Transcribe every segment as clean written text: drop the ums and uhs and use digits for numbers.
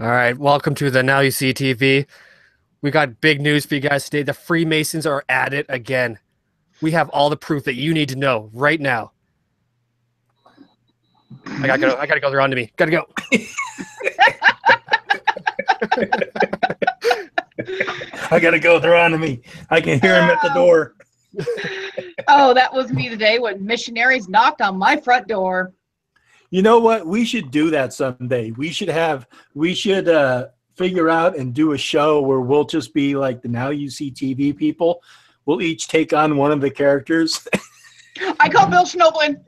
All right, welcome to the Now You See TV. We got big news for you guys today. The Freemasons are at it again. We have all the proof that you need to know right now. I gotta go. I gotta go. They're on to me. Gotta go. I gotta go. They're on to me. I can hear him at the door. Oh, that was me today when missionaries knocked on my front door. You know what? We should do that someday. We should figure out and do a show where we'll just be like the Now You See TV people. We'll each take on one of the characters. I call Bill Schnoblin.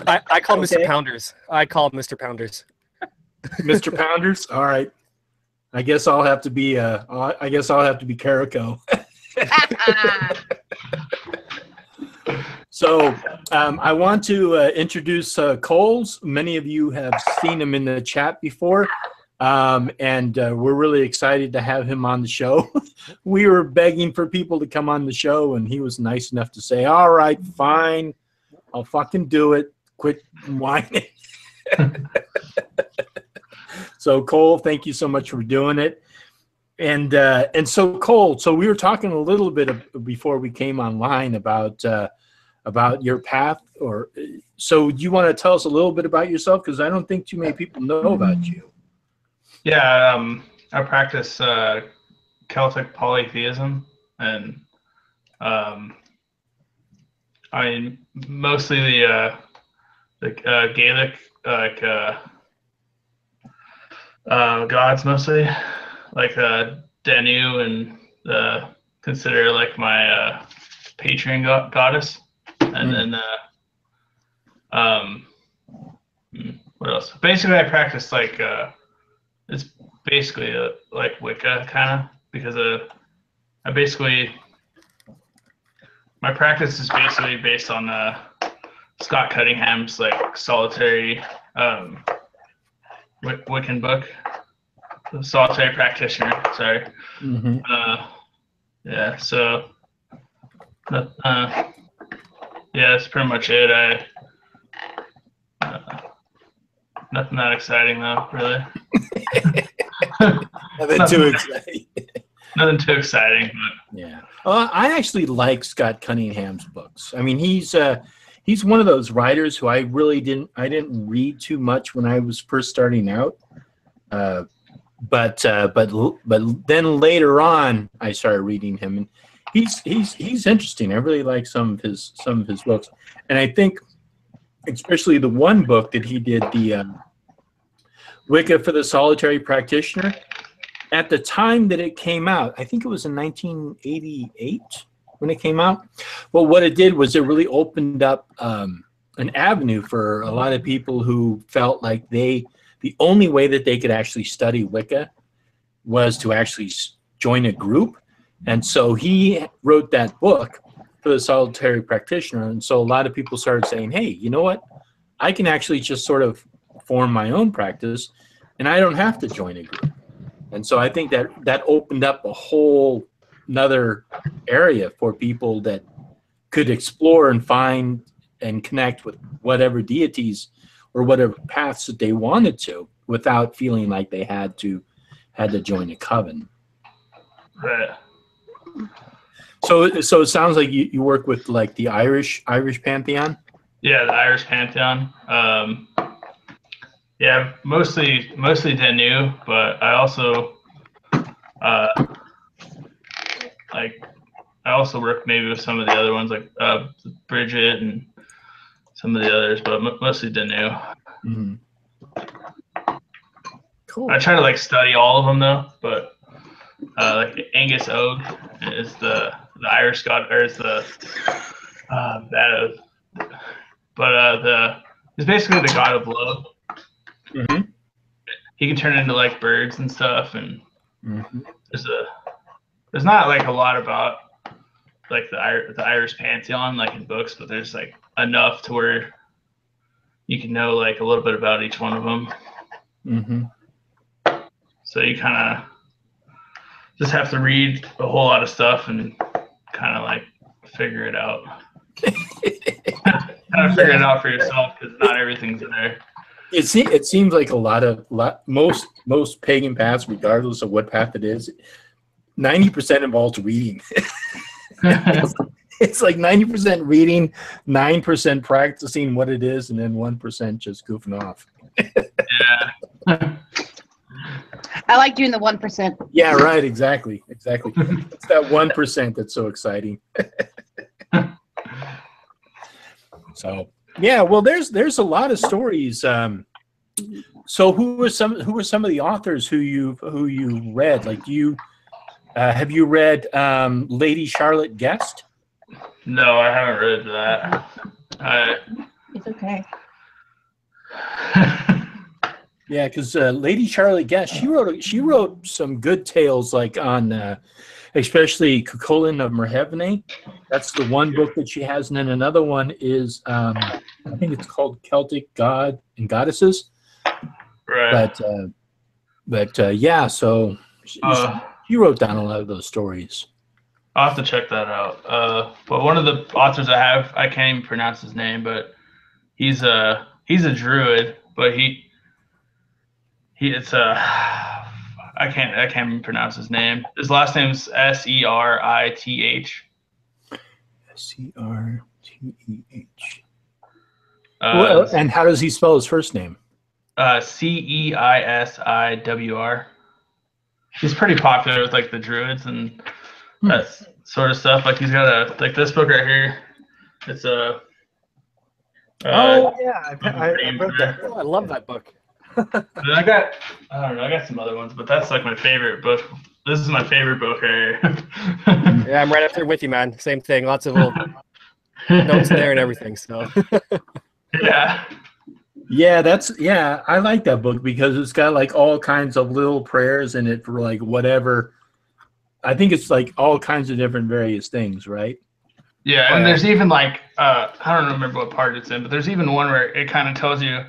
I call Mr. Pounders. I call Mr. Pounders. Mr. Pounders. All right. I guess I'll have to be Carico. So I want to introduce Coles. Many of you have seen him in the chat before, and we're really excited to have him on the show. We were begging for people to come on the show, and he was nice enough to say, all right, fine, I'll fucking do it. Quit whining. So, Cole, thank you so much for doing it. And so, Cole, so we were talking a little bit before we came online about your path. So do you want to tell us a little bit about yourself? Because I don't think too many people know about you. Yeah, I practice Celtic polytheism, and I mean, mostly the Gaelic gods, mostly like Danu, and consider like my patron goddess. And then what else? Basically, I practice like it's basically like Wicca kind of, because my practice is basically based on Scott Cunningham's like solitary Wiccan book, the Solitary Practitioner. Sorry. Mm-hmm. Yeah. So. Yeah, that's pretty much it. Nothing that exciting though, really. Nothing too exciting. Nothing too exciting, but yeah. I actually like Scott Cunningham's books. I mean, he's one of those writers who I didn't read too much when I was first starting out. But then later on, I started reading him, and he's interesting. I really like some of his books, and I think especially the one book that he did, the Wicca for the Solitary Practitioner. At the time that it came out, I think it was in 1988 when it came out. Well, what it did was it really opened up an avenue for a lot of people who felt like the only way that they could actually study Wicca was to actually join a group. And so he wrote that book for the Solitary Practitioner. And so a lot of people started saying, hey, you know what? I can actually just sort of form my own practice, and I don't have to join a group. And so I think that opened up a whole another area for people that could explore and find and connect with whatever deities or whatever paths that they wanted to, without feeling like they had to join a coven. right. So it sounds like you work with like the Irish Pantheon. Yeah, the Irish Pantheon. Yeah, mostly Danu, but I also I also work maybe with some of the other ones, like Bridget and some of the others, but mostly Danu. Mm-hmm. Cool. I try to like study all of them though, but like Angus Og is the Irish god, or is the he's basically the god of love. Mm-hmm. He can turn into like birds and stuff, and Mm-hmm. there's not like a lot about like the Irish Pantheon like in books, but there's like enough to where you can know like a little bit about each one of them. Mm-hmm. So you kind of just have to read a whole lot of stuff and kind of like figure it out. Kind of figure it out for yourself, because not everything's there. It seems like most pagan paths, regardless of what path it is, 90% involves reading. It's like 90% reading, 9% practicing what it is, and then 1% just goofing off. Yeah. I like doing the 1%. Yeah, right. Exactly. It's that 1% that's so exciting. So yeah, well, there's a lot of stories. So who were some of the authors who you read? Like, have you read Lady Charlotte Guest? No, I haven't read that. It's okay. Yeah, because Lady Charlotte Guest, she wrote some good tales, like on especially Cuchulainn of Merhevne. That's the one book that she has, and then another one is I think it's called Celtic God and Goddesses. Right. But yeah, so she wrote down a lot of those stories. I'll have to check that out. But one of the authors I can't even pronounce his name, but he's a druid, but it's I can't even pronounce his name. His last name's Serith. Serth. Well, and how does he spell his first name? Ceisiwr. He's pretty popular with like the druids and that sort of stuff. Like he's got this book right here. It's a oh yeah, I read that. Oh, I love that book. I got some other ones, but that's like my favorite book. This is my favorite book right here. Yeah, I'm right up there with you, man. Same thing. Lots of little notes there and everything. So yeah. Yeah, I like that book because it's got like all kinds of little prayers in it for like whatever. I think it's like all kinds of different various things, right? Yeah, and there's even like I don't remember what part it's in, but there's even one where it kind of tells you,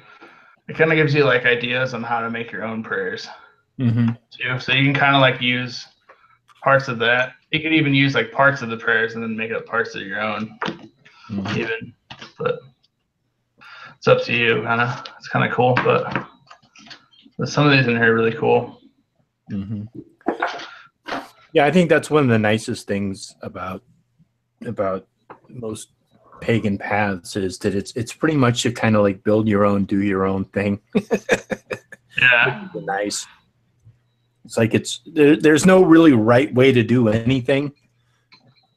it kind of gives you like ideas on how to make your own prayers too. So you can kind of like use parts of that. You could even use like parts of the prayers and then make up parts of your own, even. But it's up to you. It's kind of cool, but some of these in here are really cool. Yeah, I think that's one of the nicest things about most pagan paths is that it's pretty much to kind of like build your own, do your own thing. Yeah. Nice. It's like there's no really right way to do anything,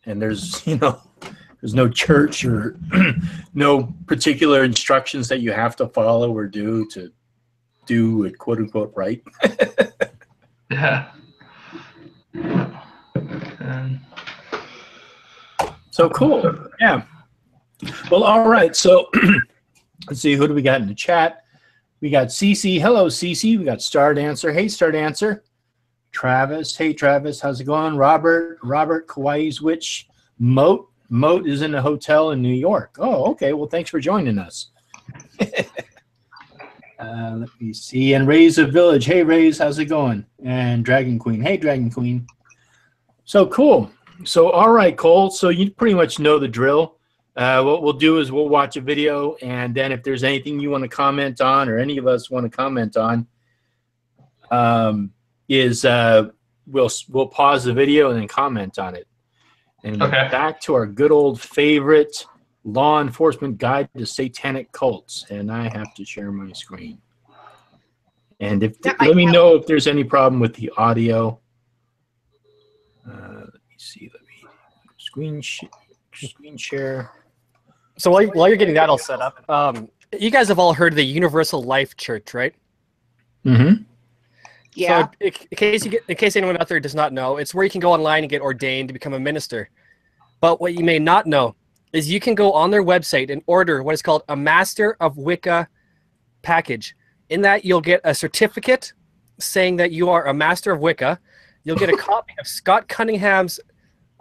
and there's no church or no particular instructions that you have to follow or do to do it, quote unquote, right. Yeah. So cool. Yeah. Well, all right. So let's see, who do we got in the chat? We got Cece. Hello, Cece. We got Star Dancer. Hey, Star Dancer. Travis. Hey, Travis. How's it going? Robert. Kawaii's Witch. Moat is in a hotel in New York. Oh, okay. Well, thanks for joining us. Let me see. And Ray's a Village. Hey, Ray's. How's it going? And Dragon Queen. Hey, Dragon Queen. So cool. So, all right, Cole. So you pretty much know the drill. What we'll do is we'll watch a video, and then if there's anything you want to comment on, or any of us want to comment on, we'll pause the video and then comment on it. And back to our good old favorite law enforcement guide to satanic cults. And I have to share my screen. And let me know if there's any problem with the audio. Let me see. Let me screen share. So while you're getting that all set up, you guys have all heard of the Universal Life Church, right? Mm-hmm. Yeah. So in case anyone out there does not know, it's where you can go online and get ordained to become a minister. But what you may not know is you can go on their website and order what is called a Master of Wicca package. In that, you'll get a certificate saying that you are a Master of Wicca. You'll get a copy of Scott Cunningham's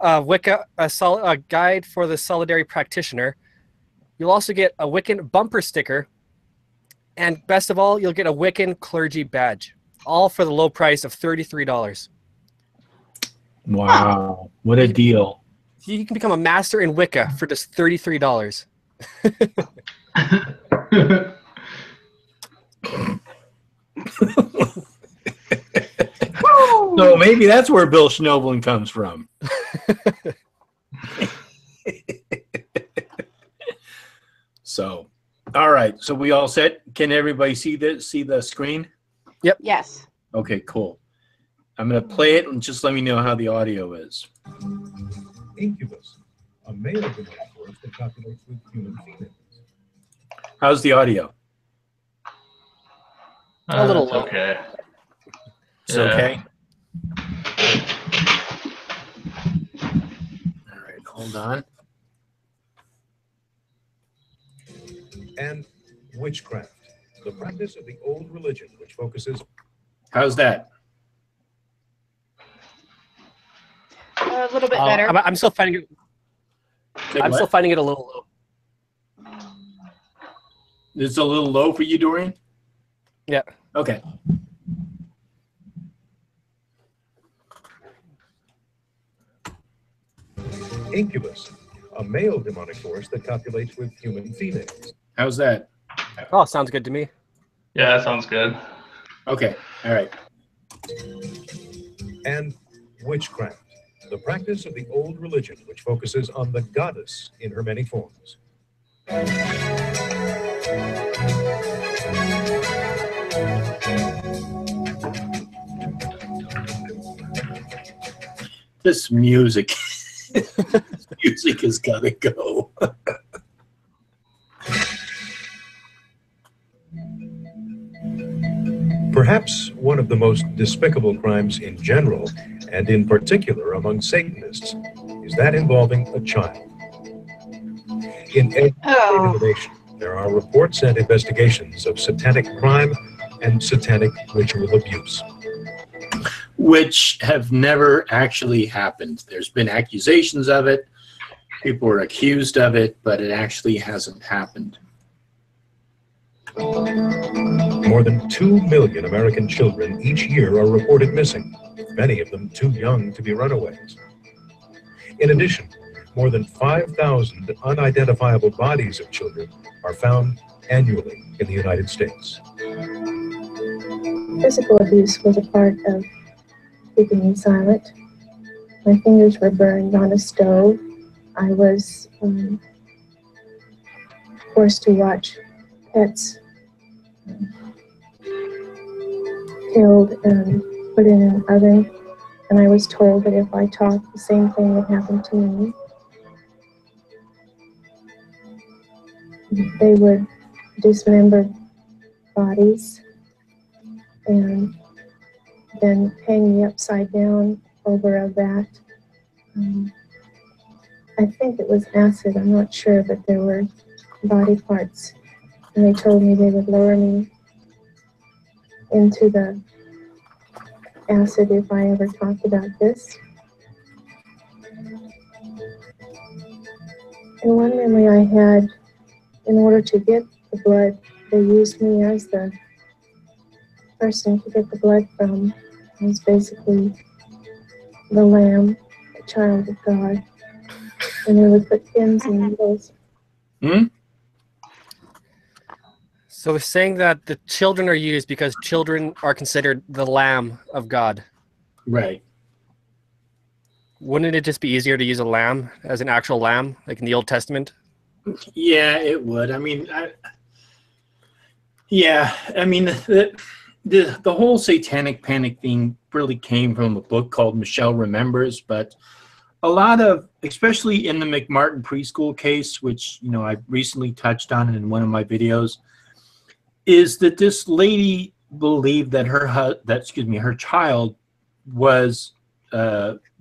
Wicca, a guide for the solitary practitioner. You'll also get a Wiccan bumper sticker. And best of all, you'll get a Wiccan clergy badge. All for the low price of $33. Wow. What a deal. You can become a master in Wicca for just $33. So maybe that's where Bill Schnoebelen comes from. So, all right. So we all set. Can everybody see the screen? Yep. Yes. Okay, cool. I'm going to play it and just let me know how the audio is. Incubus, a male demonic force that copulates with human females. How's the audio? A little It's low. okay. It's Yeah. okay. All right, hold on. And witchcraft, the practice of the old religion which focuses. How's that? A little bit better. I'm still finding it. Say I'm what? still finding it a little low. It's a little low for you, Dorian? Yeah. Okay. Incubus, a male demonic force that copulates with human females. How's that? Oh, sounds good to me. Yeah, that sounds good. Okay. All right. And witchcraft, the practice of the old religion which focuses on the goddess in her many forms. This music. Music has got to go. Perhaps one of the most despicable crimes in general, and in particular among Satanists, is that involving a child. In every Oh. denomination, there are reports and investigations of satanic crime and satanic ritual abuse. Which have never actually happened. There's been accusations of it. People are accused of it, but it actually hasn't happened. More than 2 million American children each year are reported missing, many of them too young to be runaways. In addition, more than 5,000 unidentifiable bodies of children are found annually in the United States. Physical abuse was a part of keeping me silent. My fingers were burned on a stove. I was forced to watch pets killed and put in an oven, and I was told that if I talked, the same thing would happen to me. They would dismember bodies and then hang me upside down over a vat. I think it was acid, I'm not sure, but there were body parts. And they told me they would lower me into the acid if I ever talked about this. And one memory I had, in order to get the blood, they used me as the person to get the blood from. I was basically the lamb, the child of God. And they would put pins and needles. So we're saying that the children are used because children are considered the lamb of God. Right. Wouldn't it just be easier to use a lamb as an actual lamb, like in the Old Testament? Yeah, it would. I mean, the whole satanic panic thing really came from a book called Michelle Remembers, but a lot of, especially in the McMartin preschool case, which, you know, I recently touched on in one of my videos, is that this lady believed that her child was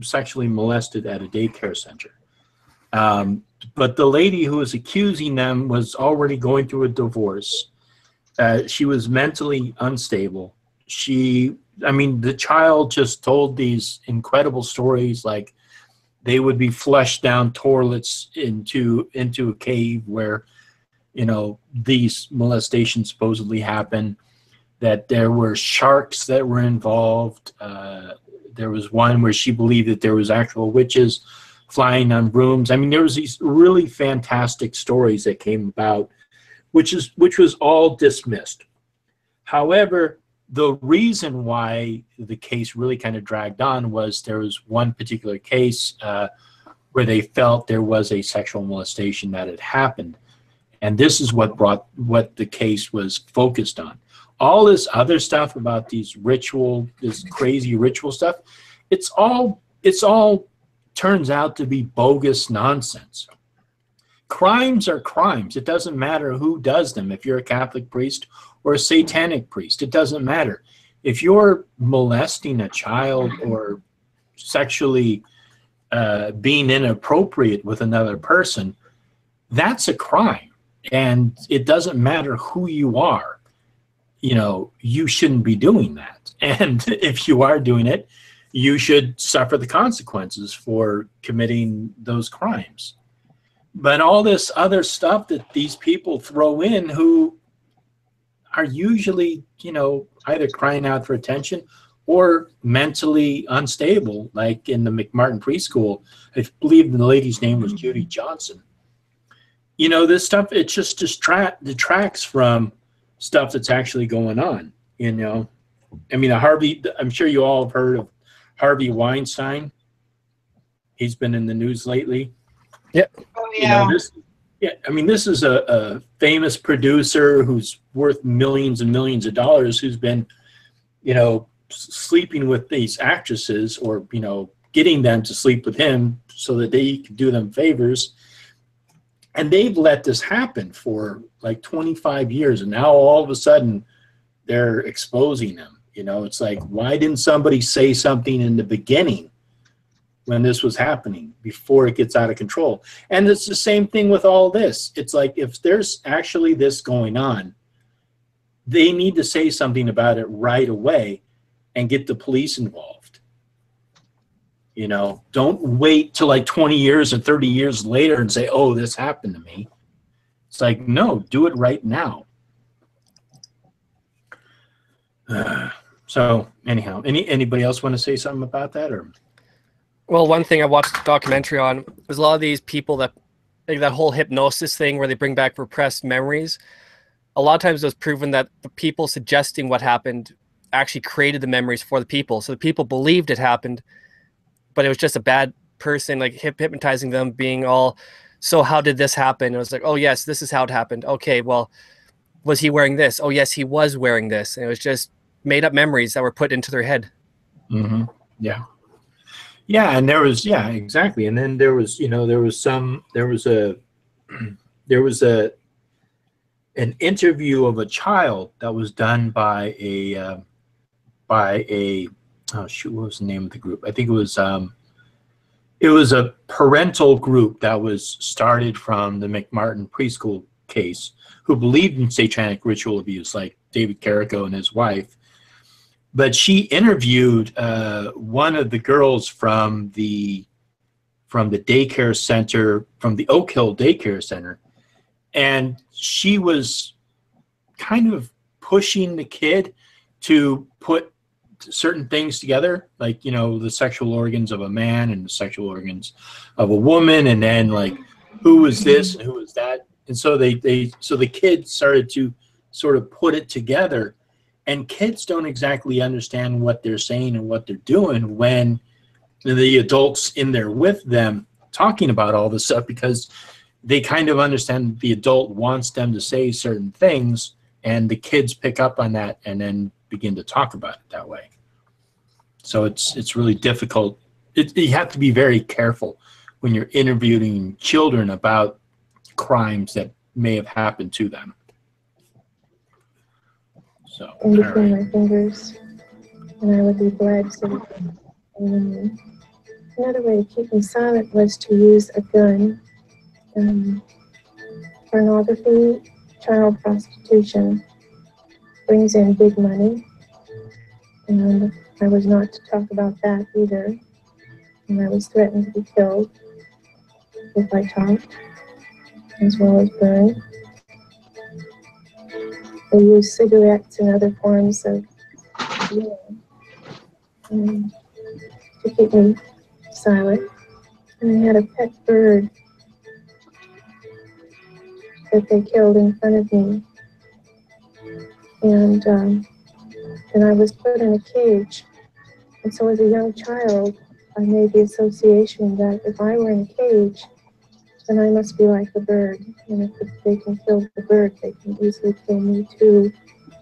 sexually molested at a daycare center. But the lady who was accusing them was already going through a divorce. She was mentally unstable. The child just told these incredible stories, like they would be flushed down toilets into a cave where, you know, these molestations supposedly happened, that there were sharks that were involved. There was one where she believed that there was actual witches flying on brooms. I mean, there was these really fantastic stories that came about, which was all dismissed. However, the reason why the case really kind of dragged on was there was one particular case where they felt there was a sexual molestation that had happened. And this is what the case was focused on. All this other stuff about this crazy ritual stuff, it's all turns out to be bogus nonsense. Crimes are crimes. It doesn't matter who does them. If you're a Catholic priest or a satanic priest, it doesn't matter. If you're molesting a child or sexually being inappropriate with another person, that's a crime. And it doesn't matter who you are. You know, you shouldn't be doing that. And if you are doing it, you should suffer the consequences for committing those crimes. But all this other stuff that these people throw in who are usually, you know, either crying out for attention or mentally unstable, like in the McMartin preschool, I believe the lady's name was Judy Johnson. You know, this stuff, it just detracts from stuff that's actually going on, you know. I mean, I'm sure you all have heard of Harvey Weinstein. He's been in the news lately. Yep. Oh, yeah. You know, this is a famous producer who's worth millions and millions of dollars, who's been, you know, sleeping with these actresses, or, you know, getting them to sleep with him so that they could do them favors. And they've let this happen for like 25 years. And now all of a sudden they're exposing him. You know, it's like, why didn't somebody say something in the beginning when this was happening, before it gets out of control? And it's the same thing with all this. It's like, if there's actually this going on, they need to say something about it right away and get the police involved. You know, don't wait till like 20 years or 30 years later and say, oh, this happened to me. It's like, no, do it right now. So anyhow, anybody else want to say something about that? Or? Well, one thing I watched a documentary on was a lot of these people that, like that whole hypnosis thing where they bring back repressed memories. A lot of times it was proven that the people suggesting what happened actually created the memories for the people. So the people believed it happened, but it was just a bad person, like hypnotizing them, being all, so how did this happen? It was like, oh yes, this is how it happened. Okay, well, was he wearing this? Oh yes, he was wearing this. And it was just made up memories that were put into their head. Mm-hmm. Yeah. Yeah, and there was, yeah, exactly. And then there was, you know, there was an interview of a child that was done by a oh shoot, what was the name of the group? I think it was a parental group that was started from the McMartin preschool case, who believed in satanic ritual abuse, like David Carrico and his wife. But she interviewed one of the girls from the daycare center, from the Oak Hill Daycare Center, and she was kind of pushing the kid to put certain things together, like, you know, the sexual organs of a man and the sexual organs of a woman, and then like, who was this and who was that. And so so the kids started to sort of put it together. And kids don't exactly understand what they're saying and what they're doing when the adults in there with them talking about all this stuff, because they kind of understand the adult wants them to say certain things, and the kids pick up on that and then begin to talk about it that way. So it's really difficult. You have to be very careful when you're interviewing children about crimes that may have happened to them. So, in between my fingers, and I would be bled. So another way to keep me silent was to use a gun. Pornography, child prostitution brings in big money, and I was not to talk about that either. And I was threatened to be killed if I talked, as well as burned. They use cigarettes and other forms of healing to keep me silent. And I had a pet bird that they killed in front of me And I was put in a cage. And so as a young child, I made the association that if I were in a cage, then I must be like the bird. And if they can kill the bird, they can easily kill me too.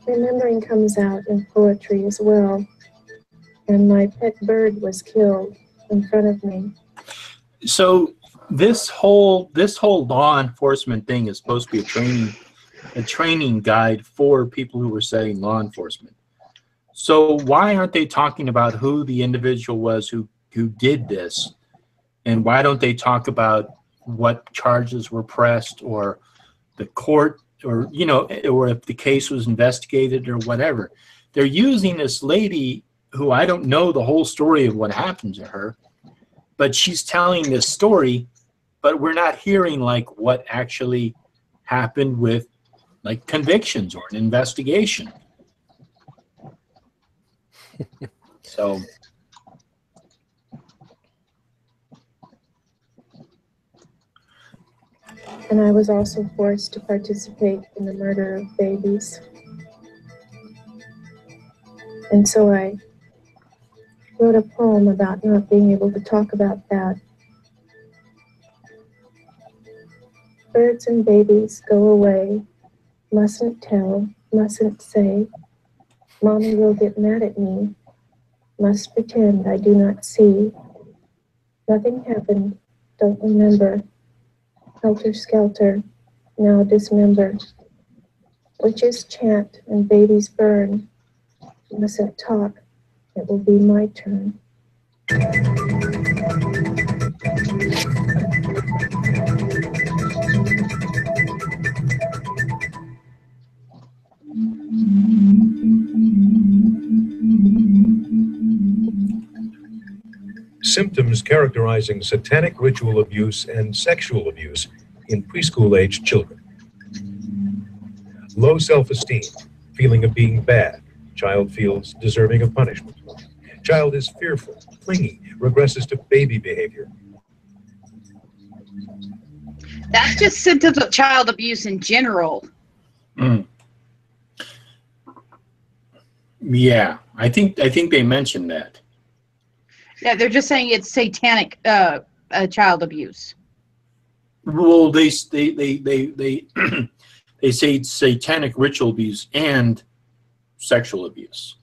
Remembering comes out in poetry as well. And my pet bird was killed in front of me. So this whole law enforcement thing is supposed to be a training guide for people who are studying law enforcement. So why aren't they talking about who the individual was who did this? And why don't they talk about what charges were pressed, or the court, or, you know, or if the case was investigated or whatever? They're using this lady who I don't know the whole story of what happened to her, but she's telling this story, but we're not hearing like what actually happened with like convictions or an investigation. So And I was also forced to participate in the murder of babies. And so I wrote a poem about not being able to talk about that. Birds and babies go away, mustn't tell, mustn't say. Mommy will get mad at me, must pretend I do not see. Nothing happened, don't remember. Helter skelter, now dismember. Witches chant and babies burn. Mustn't talk, it will be my turn. Symptoms characterizing satanic ritual abuse and sexual abuse in preschool-aged children. Low self-esteem, feeling of being bad. Child feels deserving of punishment. Child is fearful, clingy, regresses to baby behavior. That's just symptoms of child abuse in general. mm. Yeah, I think they mentioned that. Yeah, they're just saying it's satanic child abuse. Well, they they say satanic ritual abuse and sexual abuse.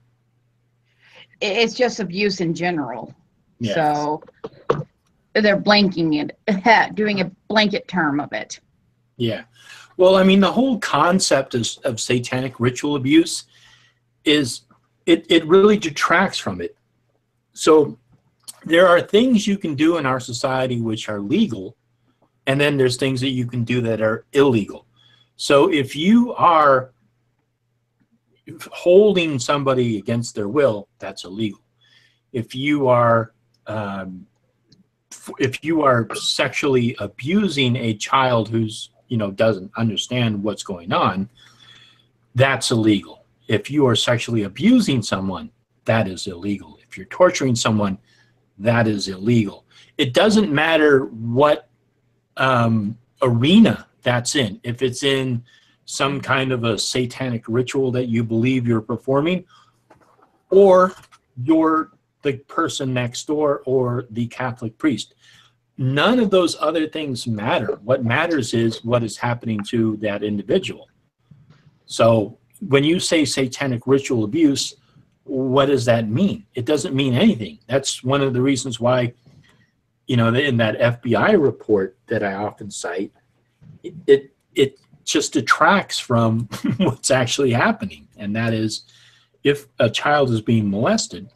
It's just abuse in general. Yeah. So they're blanking it, doing a blanket term of it. Yeah. Well, I mean, the whole concept of satanic ritual abuse is it really detracts from it. So there are things you can do in our society which are legal, and then there's things that you can do that are illegal. So if you are holding somebody against their will, that's illegal. If you are sexually abusing a child who's, you know, doesn't understand what's going on, that's illegal. If you are sexually abusing someone, that is illegal. If you're torturing someone, that is illegal. It doesn't matter what arena that's in. If it's in some kind of a satanic ritual that you believe you're performing, or you're the person next door or the Catholic priest. None of those other things matter. What matters is what is happening to that individual. So when you say satanic ritual abuse, what does that mean? It doesn't mean anything. That's one of the reasons why, you know, in that FBI report that I often cite, it just detracts from what's actually happening. And that is, if a child is being molested,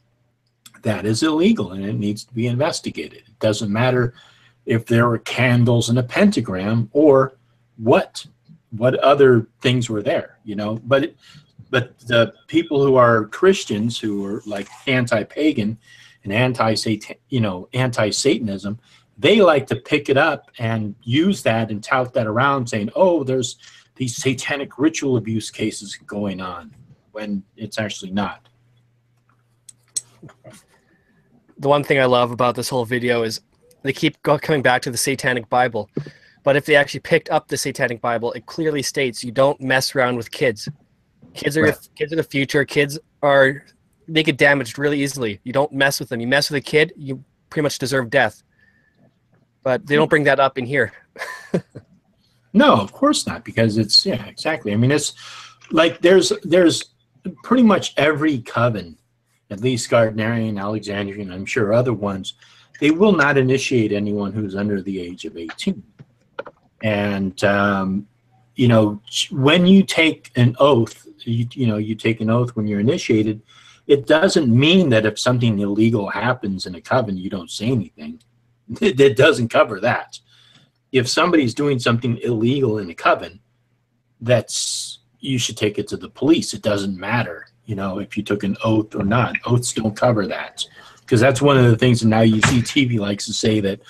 that is illegal and it needs to be investigated. It doesn't matter if there were candles and a pentagram or what other things were there, you know. But the people who are Christians, who are like anti-pagan and anti-Satanism, they like to pick it up and use that and tout that around, saying, oh, there's these satanic ritual abuse cases going on, when it's actually not. The one thing I love about this whole video is they keep coming back to the Satanic Bible. But if they actually picked up the Satanic Bible, it clearly states you don't mess around with kids. Kids are Right. kids are the future. They get damaged really easily. You don't mess with them. You mess with a kid, you pretty much deserve death. But they don't bring that up in here. No, of course not, because it's, yeah, exactly. I mean, it's like there's pretty much every coven, at least Gardnerian, Alexandrian, I'm sure other ones, they will not initiate anyone who's under the age of 18. And, you know, when you take an oath, you take an oath when you're initiated, it doesn't mean that if something illegal happens in a coven, you don't say anything. It doesn't cover that. If somebody's doing something illegal in a coven, you should take it to the police. It doesn't matter, you know, if you took an oath or not. Oaths don't cover that, because that's one of the things that now you see TV likes to say that,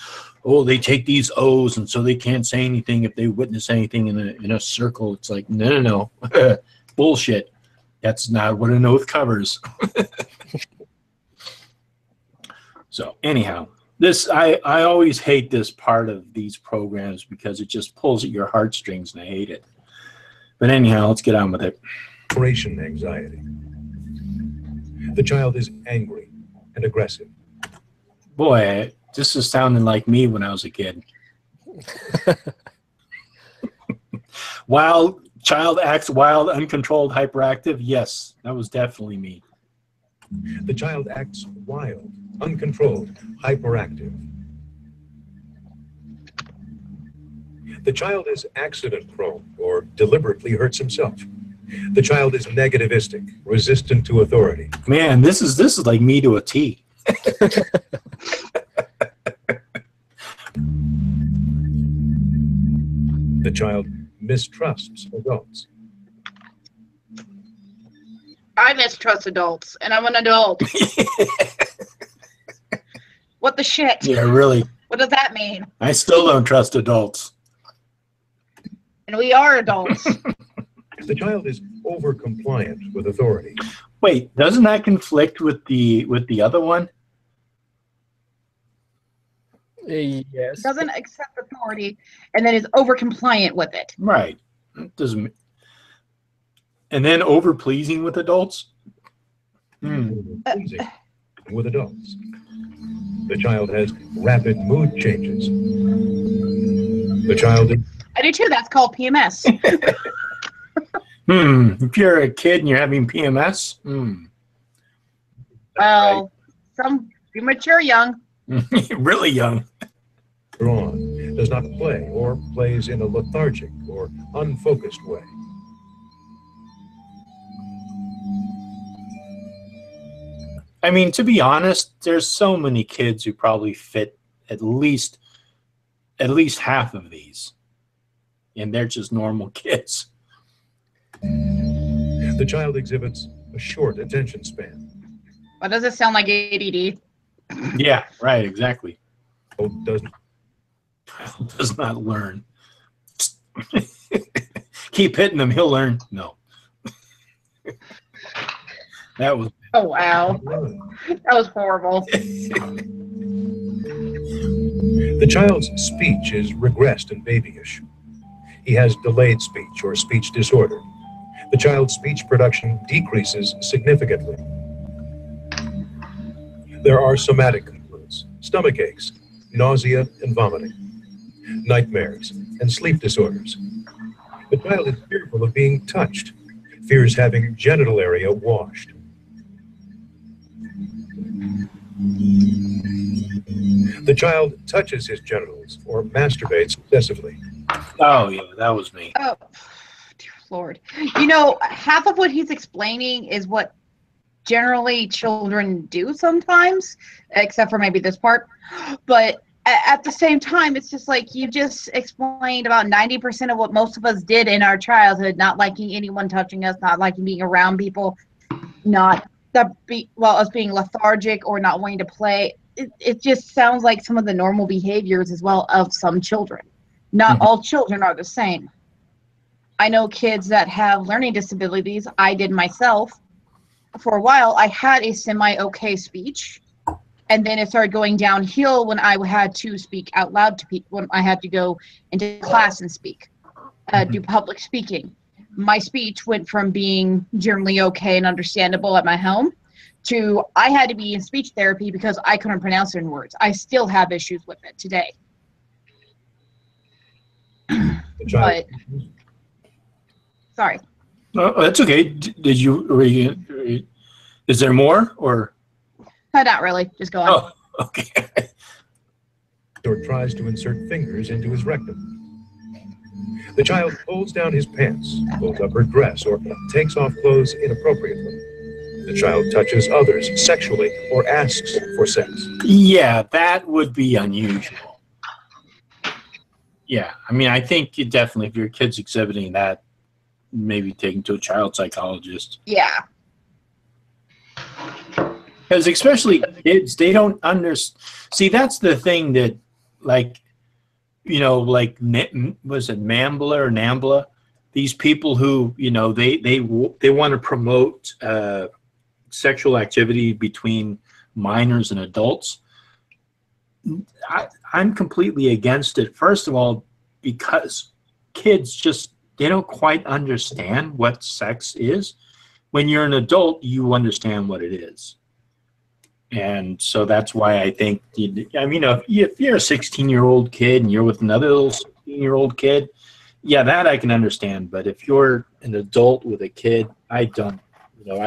oh, they take these oaths and so they can't say anything if they witness anything in a circle. It's like, no. Bullshit. That's not what an oath covers. So anyhow, I always hate this part of these programs because it just pulls at your heartstrings, and I hate it. But anyhow, let's get on with it. Separation anxiety. The child is angry and aggressive. Boy, this is sounding like me when I was a kid. Child acts wild, uncontrolled, hyperactive. Yes, that was definitely me. The child acts wild, uncontrolled, hyperactive. The child is accident-prone or deliberately hurts himself. The child is negativistic, resistant to authority. Man, this is like me to a T. The child mistrusts adults. I mistrust adults, and I'm an adult. What the shit? Yeah, really. What does that mean? I still don't trust adults. And we are adults. The child is over-compliant with authority. Wait, doesn't that conflict with the other one? Yes. Doesn't accept authority, and then is over compliant with it. Right. It doesn't. And then over pleasing with adults. Pleasing with adults. The child has rapid mood changes. The child is I do too. That's called PMS. If you're a kid and you're having PMS, Well, some premature young. really young. drawn, does not play, or plays in a lethargic or unfocused way. I mean, to be honest, there's so many kids who probably fit at least half of these, and they're just normal kids. The child exhibits a short attention span. Why does it sound like ADD? Yeah, right, exactly. Does not learn. Keep hitting him, he'll learn. No. That was. Oh, wow. That was horrible. The child's speech is regressed and babyish. He has delayed speech or speech disorder. The child's speech production decreases significantly. There are somatic complaints, stomach aches, nausea and vomiting, nightmares, and sleep disorders. The child is fearful of being touched, fears having genital area washed. The child touches his genitals or masturbates excessively. Oh, yeah, that was me. Oh, dear Lord. You know, half of what he's explaining is what generally children do sometimes, except for maybe this part. But at the same time, it's just like you just explained about 90% of what most of us did in our childhood, not liking anyone touching us, not liking being around people, not us being lethargic or not wanting to play. It just sounds like some of the normal behaviors as well of some children. Not all children are the same. I know kids that have learning disabilities. I did myself. For a while, I had a semi-okay speech, and then it started going downhill when I had to speak out loud to people, when I had to go into class and speak, do public speaking. my speech went from being generally okay and understandable at my home to I had to be in speech therapy because I couldn't pronounce certain words. I still have issues with it today. But sorry. Oh, that's okay. Did you? Is there more or? Not really. Just go on. Oh, okay. Or tries to insert fingers into his rectum. The child pulls down his pants, pulls up her dress, or takes off clothes inappropriately. The child touches others sexually or asks for sex. Yeah, that would be unusual. Yeah, I mean, I think you definitely, if your kid's exhibiting that, maybe take him to a child psychologist. Yeah. Because especially kids, they don't understand. See, that's the thing that, like, you know, like, was it Mambla or Nambla? These people who, you know, they want to promote sexual activity between minors and adults. I'm completely against it. First of all, because kids just, they don't quite understand what sex is. When you're an adult, you understand what it is. And so that's why I think, I mean, if you're a 16-year-old kid and you're with another little 16-year-old kid, yeah, that I can understand. But if you're an adult with a kid, I don't, you know,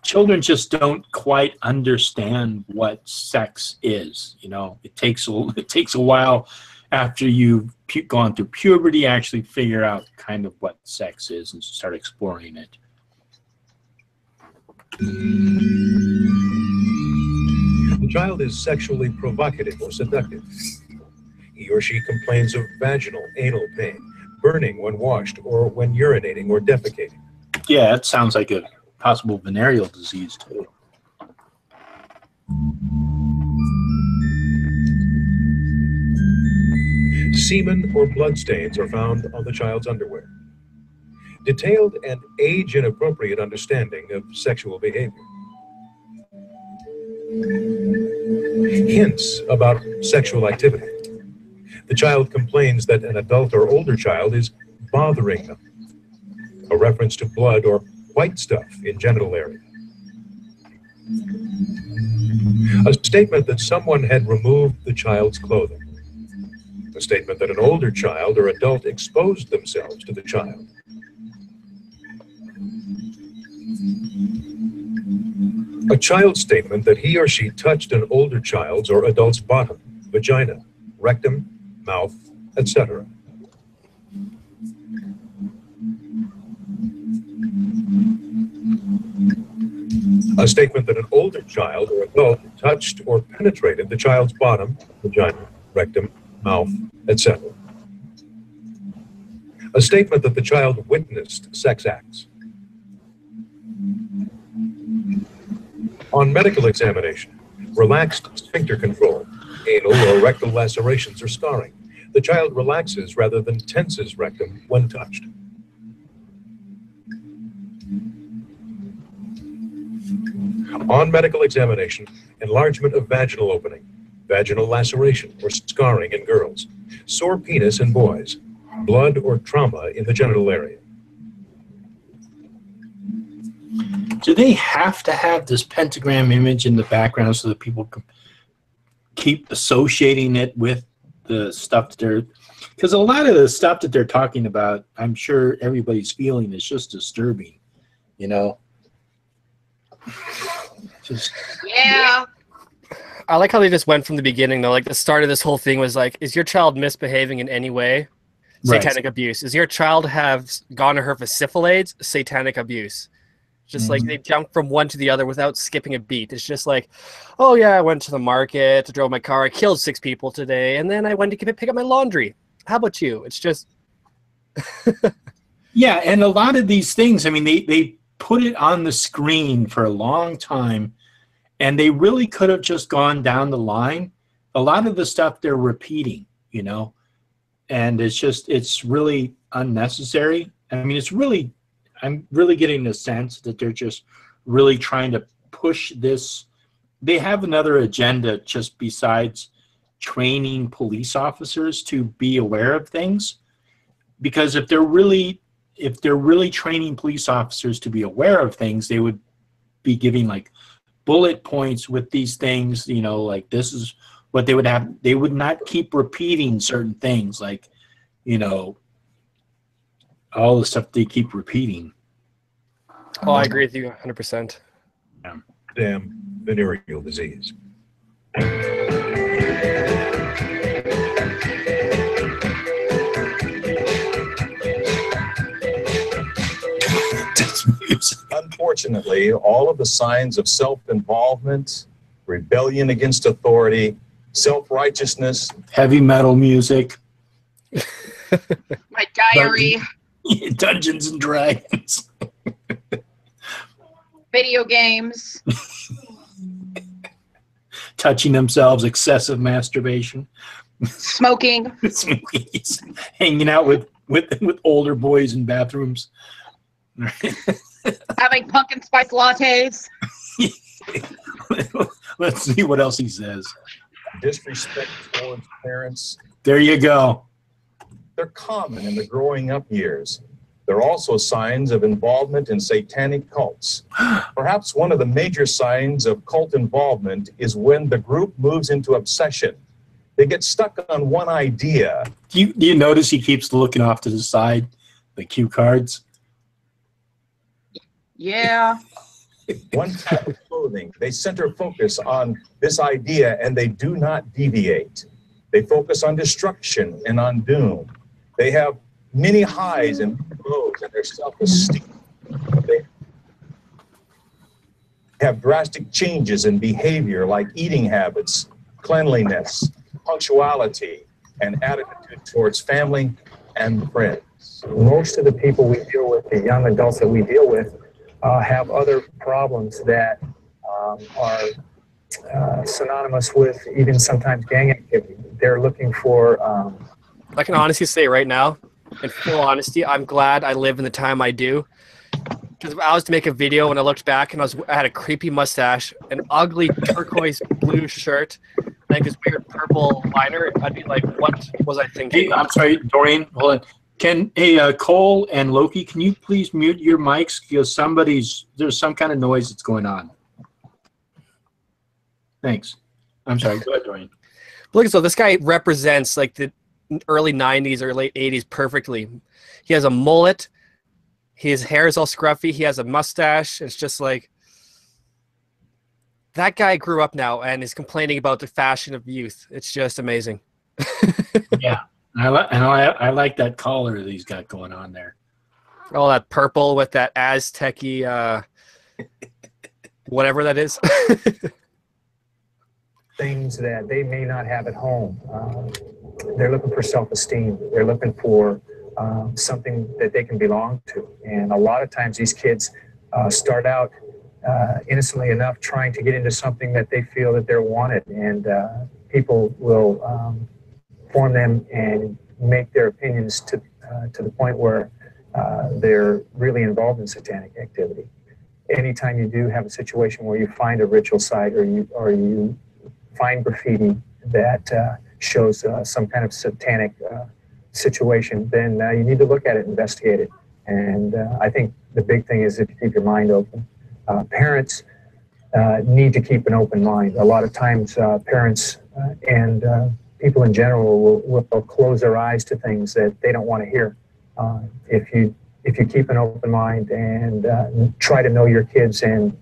children just don't quite understand what sex is. You know, it takes a while after you've gone through puberty to actually figure out kind of what sex is and start exploring it. The child is sexually provocative or seductive. He or she complains of vaginal, anal pain, burning when washed or when urinating or defecating. Yeah, that sounds like a possible venereal disease too. Semen or bloodstains are found on the child's underwear. Detailed and age-inappropriate understanding of sexual behavior. Hints about sexual activity. The child complains that an adult or older child is bothering them. A reference to blood or white stuff in genital area. A statement that someone had removed the child's clothing. A statement that an older child or adult exposed themselves to the child. A child's statement that he or she touched an older child's or adult's bottom, vagina, rectum, mouth, etc. A statement that an older child or adult touched or penetrated the child's bottom, vagina, rectum, mouth, etc. A statement that the child witnessed sex acts. On medical examination, relaxed sphincter control, anal or rectal lacerations or scarring. The child relaxes rather than tenses rectum when touched. On medical examination, enlargement of vaginal opening, vaginal laceration or scarring in girls, sore penis in boys, blood or trauma in the genital area. Do they have to have this pentagram image in the background so that people can keep associating it with the stuff that they're... Because a lot of the stuff that they're talking about, I'm sure everybody's feeling is just disturbing, you know? Just... Yeah. I like how they just went from the beginning, though. Like, the start of this whole thing was like, is your child misbehaving in any way? Satanic abuse. Is your child have gone to her for syphilis? Satanic abuse. Just like they jump from one to the other without skipping a beat. It's just like, oh yeah, I went to the market, drove my car, I killed 6 people today, and then I went to pick up my laundry. How about you? It's just... Yeah, and a lot of these things, I mean, they put it on the screen for a long time, and they really could have just gone down the line. A lot of the stuff they're repeating, you know, and it's just, it's really unnecessary. I mean, it's really... I'm really getting the sense that they're just really trying to push this. They have another agenda just besides training police officers to be aware of things. Because if they're really, if they're really training police officers to be aware of things, they would be giving like bullet points with these things, you know, like this is what they would have. They would not keep repeating certain things, like, you know, all the stuff they keep repeating. Oh, I agree with you 100%. Damn venereal disease. Unfortunately, all of the signs of self-involvement, rebellion against authority, self-righteousness, Heavy metal music, My diary, Dungeons and Dragons, video games. touching themselves, excessive masturbation, Smoking. smokies, hanging out with older boys in bathrooms. Having pumpkin spice lattes. Let's see what else he says. disrespect towards parents. There you go. They're common in the growing up years. They're also signs of involvement in satanic cults. Perhaps one of the major signs of cult involvement is when the group moves into obsession. They get stuck on one idea. Do you notice he keeps looking off to the side, the cue cards? Yeah. One type of clothing. They center focus on this idea and they do not deviate. They focus on destruction and on doom. They have many highs and lows in their self-esteem. They have drastic changes in behavior like eating habits, cleanliness, punctuality, and attitude towards family and friends. Most of the people we deal with, the young adults that we deal with, have other problems that are synonymous with even sometimes gang activity. They're looking for... I can honestly say right now, in full honesty, I'm glad I live in the time I do. Because if I was to make a video and I looked back and I had a creepy mustache, an ugly turquoise blue shirt, like this weird purple liner, I'd be like, what was I thinking? Hey, I'm sorry, Doreen, hold on. Cole and Loki, can you please mute your mics? Because there's some kind of noise that's going on. Thanks. I'm sorry, go ahead, Doreen. Look, so this guy represents like the early 90s or late 80s perfectly. He has a mullet. His hair is all scruffy. He has a mustache. It's just like, that guy grew up now and is complaining about the fashion of youth. It's just amazing. Yeah. I like that collar that he's got going on there. Oh, that purple with that Aztec-y, whatever that is. things that they may not have at home. They're looking for self-esteem. They're looking for something that they can belong to. And a lot of times these kids start out innocently enough trying to get into something that they feel that they're wanted. And people will form them and make their opinions to the point where they're really involved in satanic activity. Anytime you do have a situation where you find a ritual site or you find graffiti that shows some kind of satanic situation, then you need to look at it, investigate it. And I think the big thing is if you keep your mind open. Parents need to keep an open mind. A lot of times parents and people in general will close their eyes to things that they don't want to hear. If you keep an open mind and try to know your kids and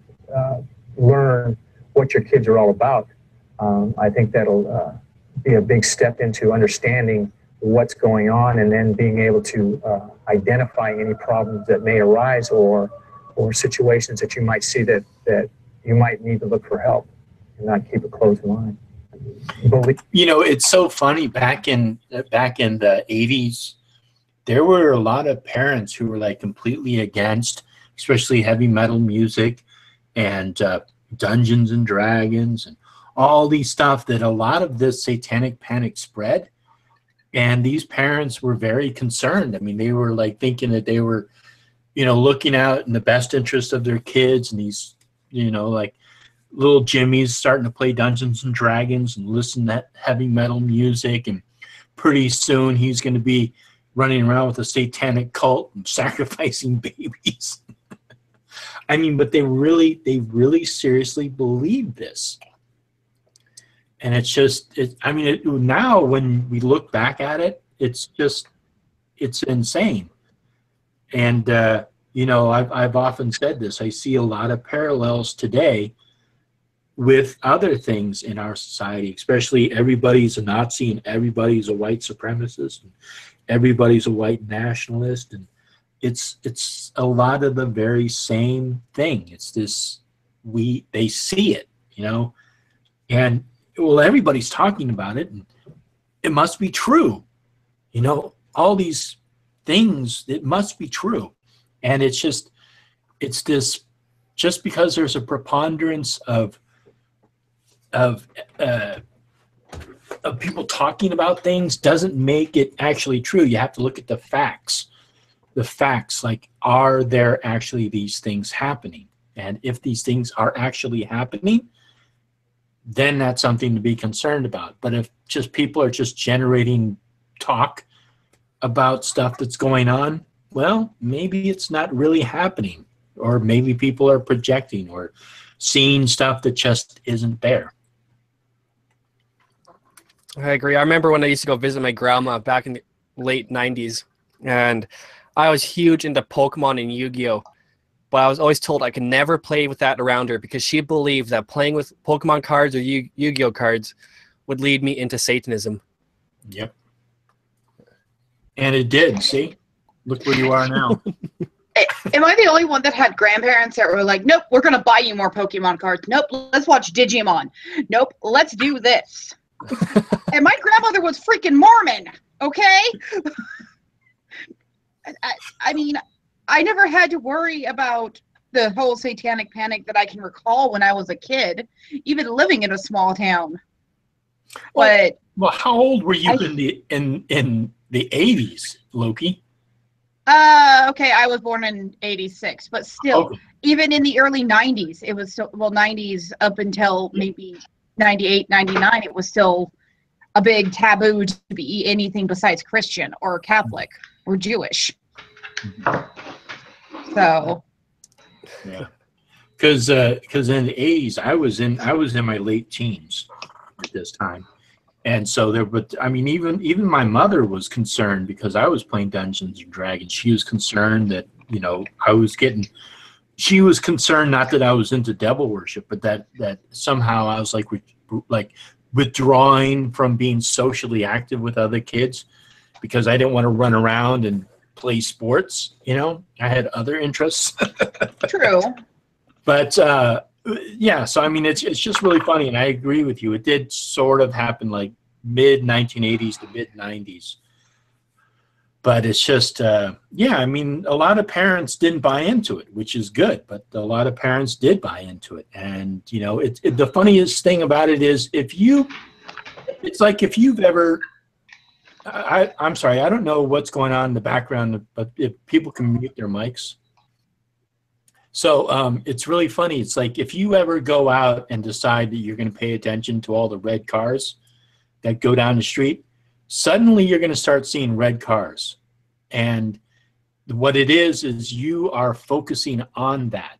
learn what your kids are all about, I think that'll be a big step into understanding what's going on and then being able to identify any problems that may arise or situations that you might see that you might need to look for help and not keep a closed mind. You know, it's so funny. Back in the 80s, there were a lot of parents who were like completely against, especially heavy metal music and Dungeons and Dragons and all these stuff, that a lot of this satanic panic spread. And these parents were very concerned. I mean, they were like thinking that they were, you know, looking out in the best interest of their kids, and these, you know, like little Jimmy's starting to play Dungeons and Dragons and listen to that heavy metal music, and pretty soon he's going to be running around with a satanic cult and sacrificing babies. I mean, but they really seriously believe this. And it's just, now when we look back at it, it's insane. And, I've often said this, I see a lot of parallels today with other things in our society, especially everybody's a Nazi and everybody's a white supremacist and everybody's a white nationalist. And it's a lot of the very same thing. It's this, they see it, and well, everybody's talking about it and it must be true. All these things, it must be true. And it's this, just because there's a preponderance of people talking about things doesn't make it actually true. You have to look at the facts. The facts, like, are there actually these things happening? And if these things are actually happening, then that's something to be concerned about. But if just people are just generating talk about stuff that's going on, well, maybe it's not really happening, or maybe people are projecting or seeing stuff that just isn't there. I agree. I remember when I used to go visit my grandma back in the late 90s, and I was huge into Pokemon and Yu-Gi-Oh! But I was always told I could never play with that around her because she believed that playing with Pokemon cards or Yu-Gi-Oh! Cards would lead me into Satanism. Yep. And it did, see? Look where you are now. Am I the only one that had grandparents that were like, nope, we're going to buy you more Pokemon cards. Nope, let's watch Digimon. Nope, let's do this. And my grandmother was freaking Mormon, okay? I mean, I never had to worry about the whole satanic panic that I can recall when I was a kid, even living in a small town. But well, how old were you in the 80s, Loki? Okay, I was born in 86, but still, Okay. Even in the early 90s, it was still, 90s up until maybe 98, 99, it was still a big taboo to be anything besides Christian or Catholic or Jewish. So, yeah, because in the 80s, I was in my late teens at this time, and so even my mother was concerned because I was playing Dungeons and Dragons. She was concerned that she was concerned not that I was into devil worship, but that somehow I was like withdrawing from being socially active with other kids because I didn't want to run around and play sports. I had other interests. True. But yeah, so I mean, it's just really funny, and I agree with you. It did sort of happen like mid 1980s to mid 90s. But it's just, yeah, I mean, a lot of parents didn't buy into it, which is good, but a lot of parents did buy into it. And, the funniest thing about it is it's like if you've ever, I'm sorry, I don't know what's going on in the background, but if people can mute their mics. So it's really funny. It's like if you ever go out and decide that you're going to pay attention to all the red cars that go down the street, suddenly you're going to start seeing red cars. And what it is you are focusing on that.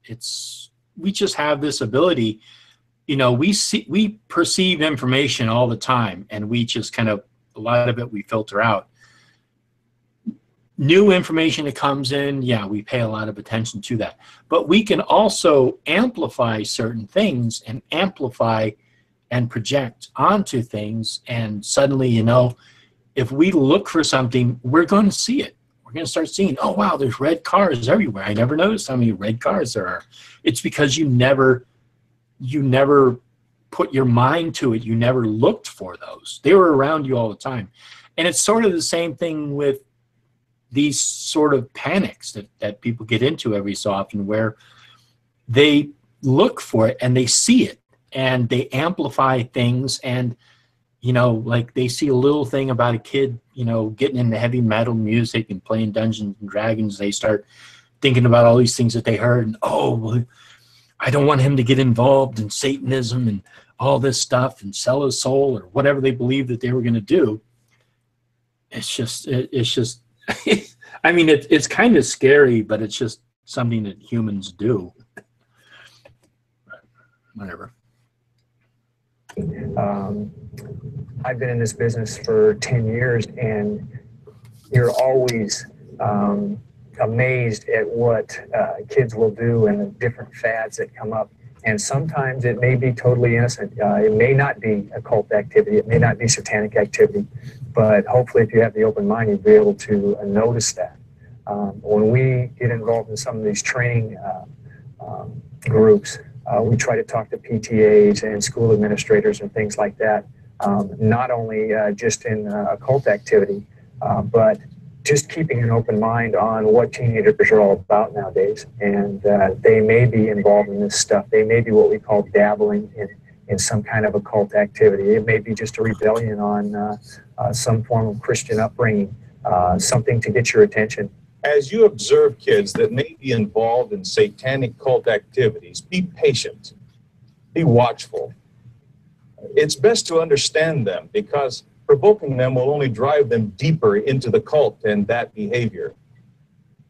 We just have this ability, we perceive information all the time, and we just kind of, a lot of it we filter out. New information that comes in, yeah, we pay a lot of attention to that. But we can also amplify certain things and amplify and project onto things, and suddenly, if we look for something, we're going to see it. We're going to start seeing, oh, wow, there's red cars everywhere. I never noticed how many red cars there are. It's because you never put your mind to it. You never looked for those. They were around you all the time. And it's sort of the same thing with these sort of panics that people get into every so often, where they look for it and they see it and they amplify things. And like they see a little thing about a kid, getting into heavy metal music and playing Dungeons and Dragons. They start thinking about all these things that they heard, and well, I don't want him to get involved in Satanism and all this stuff and sell his soul or whatever they believe that they were going to do. It's just I mean, it's kind of scary, but it's just something that humans do. Whatever. I've been in this business for 10 years, and you're always amazed at what kids will do and the different fads that come up. And sometimes it may be totally innocent. It may not be occult activity. It may not be satanic activity. But hopefully, if you have the open mind, you'll be able to notice that. When we get involved in some of these training groups, we try to talk to PTAs and school administrators and things like that, not only just in occult activity, but just keeping an open mind on what teenagers are all about nowadays. And they may be involved in this stuff. They may be what we call dabbling in some kind of occult activity. It may be just a rebellion on some form of Christian upbringing, something to get your attention. As you observe kids that may be involved in satanic cult activities, be patient, be watchful. It's best to understand them, because provoking them will only drive them deeper into the cult and that behavior.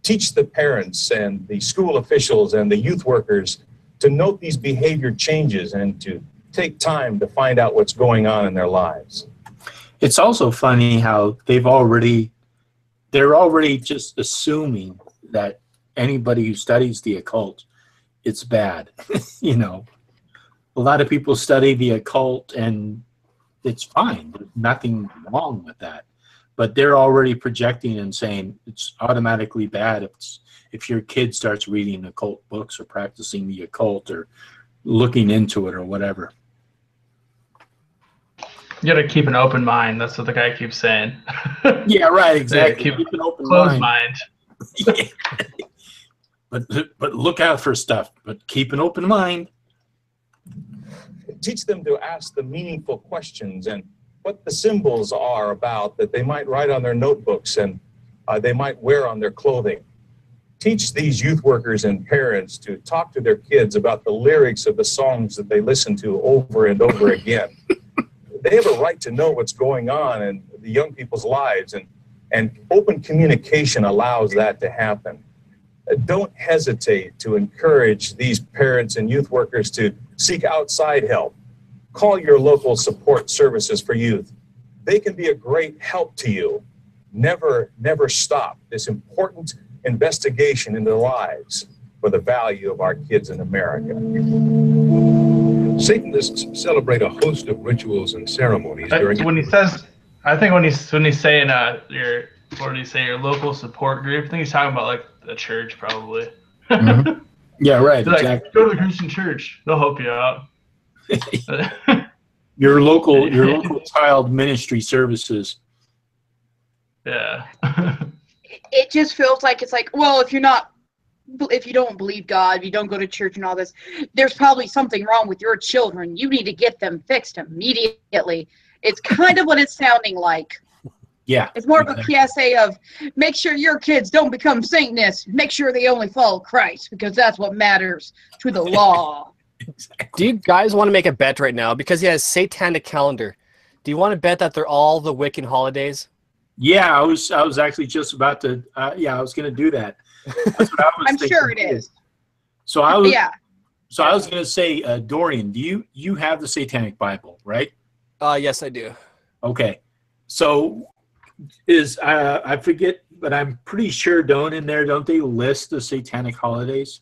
Teach the parents and the school officials and the youth workers to note these behavior changes and to take time to find out what's going on in their lives. It's also funny how they're already just assuming that anybody who studies the occult, it's bad. You know, a lot of people study the occult and it's fine. There's nothing wrong with that. But they're already projecting and saying it's automatically bad if your kid starts reading occult books or practicing the occult or looking into it or whatever. You gotta keep an open mind. That's what the guy keeps saying. Yeah, right, exactly. Yeah, keep an open closed mind. Yeah. But look out for stuff. But keep an open mind. Teach them to ask the meaningful questions and what the symbols are about that they might write on their notebooks and they might wear on their clothing. Teach these youth workers and parents to talk to their kids about the lyrics of the songs that they listen to over and over again. They have a right to know what's going on in the young people's lives, and open communication allows that to happen. Don't hesitate to encourage these parents and youth workers to seek outside help. Call your local support services for youth. They can be a great help to you. Never stop this important investigation into lives for the value of our kids in America. Satanists celebrate a host of rituals and ceremonies during. When he says, I think when he's saying your, what did he say, your local support group? I think he's talking about like the church probably. Mm-hmm. Yeah, right. Like, exactly. go to the Christian church; they'll help you out. Your local child ministry services. Yeah. It just feels like it's like, well, if you don't believe God, if you don't go to church and all this, there's probably something wrong with your children. You need to get them fixed immediately. It's kind of what it's sounding like. Yeah. It's more of a PSA of make sure your kids don't become Satanists. Make sure they only follow Christ, because that's what matters to the law. Exactly. Do you guys want to make a bet right now? Because he has satanic calendar. Do you want to bet that they're all the Wiccan holidays? Yeah, I was actually just about to. I was going to do that. That's what I was I'm thinking sure it too. is. So I was. Yeah. So I was going to say, Dorian, do you have the Satanic Bible, right? Yes, I do. Okay. So is I forget, but I'm pretty sure don't they list the satanic holidays?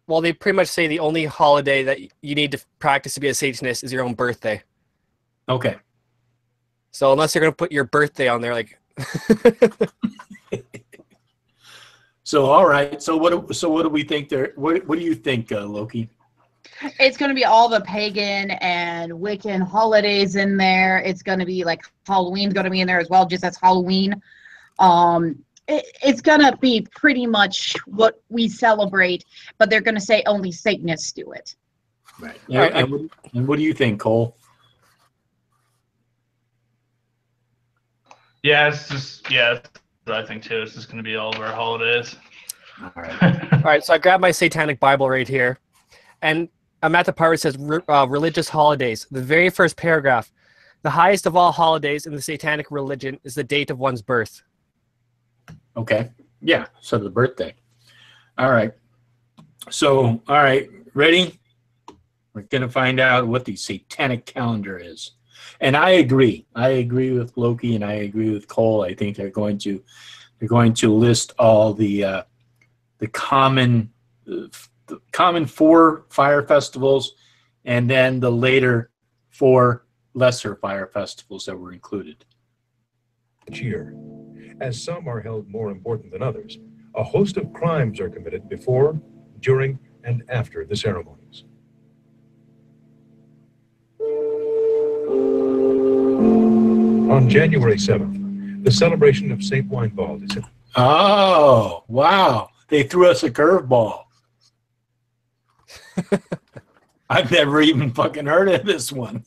Well, they pretty much say the only holiday that you need to practice to be a Satanist is your own birthday. Okay. So unless you're going to put your birthday on there, like. So all right. So what do we think there? What do you think, Loki? It's going to be all the pagan and Wiccan holidays in there. It's going to be like Halloween's going to be in there as well, just as Halloween. It's going to be pretty much what we celebrate, but they're going to say only Satanists do it. Right. And what do you think, Cole? Yeah, that's what I think too. It's just going to be all of our holidays. All right. All right, so I grabbed my Satanic Bible right here, and I'm at the part where it says religious holidays. The very first paragraph. The highest of all holidays in the Satanic religion is the date of one's birth. Okay. Yeah. So the birthday. All right. So, all right. Ready? We're going to find out what the satanic calendar is. And I agree. I agree with Loki and I agree with Cole. I think they're going to list all the common 4 fire festivals and then the later 4 lesser fire festivals that were included. Each year, as some are held more important than others, a host of crimes are committed before, during, and after the ceremonies. On January 7th, the celebration of St. Winebald is... Oh, wow. They threw us a curveball. I've never even fucking heard of this one.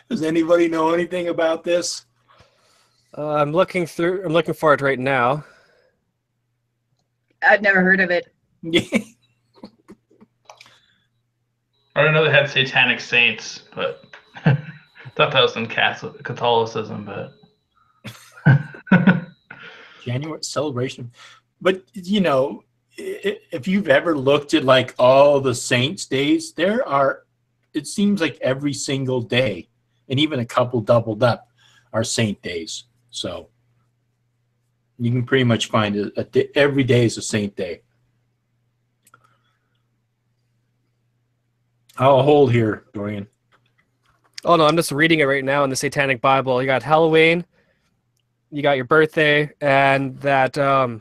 Does anybody know anything about this? I'm looking for it right now. I've never heard of it. I don't know they had satanic saints, but I thought that was in Catholicism, but January celebration. But, you know, if you've ever looked at like all the saints' days, there are, it seems like every single day, and even a couple doubled up, are saint days. So you can pretty much find every day is a saint day. I'll hold here, Dorian. Oh no, I'm just reading it right now in the Satanic Bible. You got Halloween, you got your birthday, and that I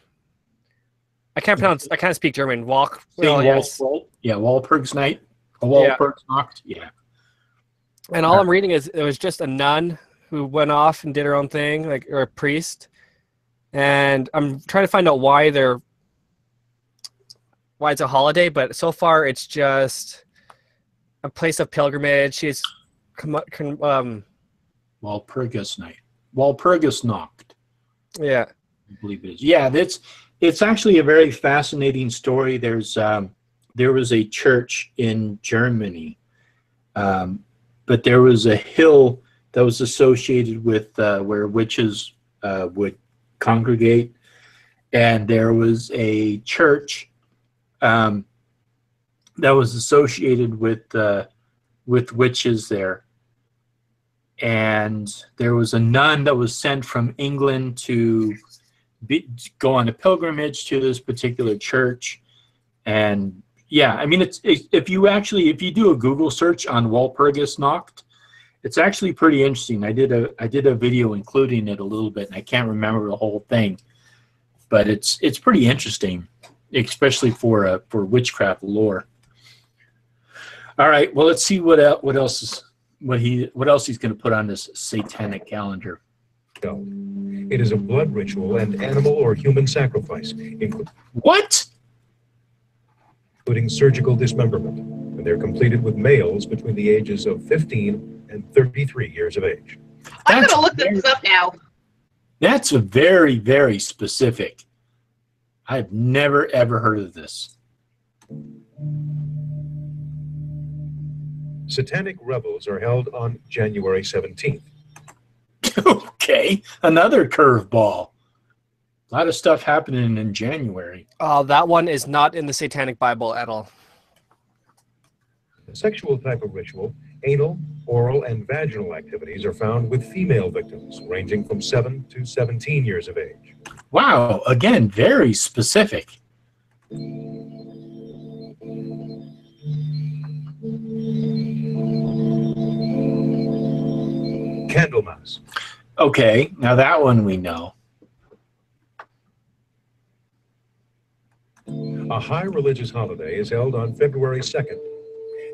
can't speak German. Walpurgis night. Walpurgisnacht. Yeah. And all I'm reading is it was just a nun who went off and did her own thing, like, or a priest. And I'm trying to find out why it's a holiday, but so far it's just a place of pilgrimage. She's Walpurgis night. Walpurgisnacht. Yeah. I believe it is. Yeah, it's actually a very fascinating story. There was a church in Germany, but there was a hill that was associated with where witches would congregate, and there was a church that was associated with witches there, and there was a nun that was sent from England to go on a pilgrimage to this particular church. And yeah, I mean, if you do a Google search on Walpurgisnacht, it's actually pretty interesting. I did a video including it a little bit, and I can't remember the whole thing, but it's pretty interesting, especially for witchcraft lore. All right, well, let's see what else he's going to put on this satanic calendar. It is a blood ritual and animal or human sacrifice, including surgical dismemberment, and they're completed with males between the ages of 15 and 33 years of age. I'm going to look this up now. That's a very, very specific. I've never, ever heard of this. Satanic revels are held on January 17th. Okay, another curveball. A lot of stuff happening in January. Oh, that one is not in the Satanic Bible at all. The sexual type of ritual, anal, oral, and vaginal activities are found with female victims ranging from 7 to 17 years of age. Wow, again, very specific. Candlemas. Okay, now that one we know. A high religious holiday is held on February 2nd.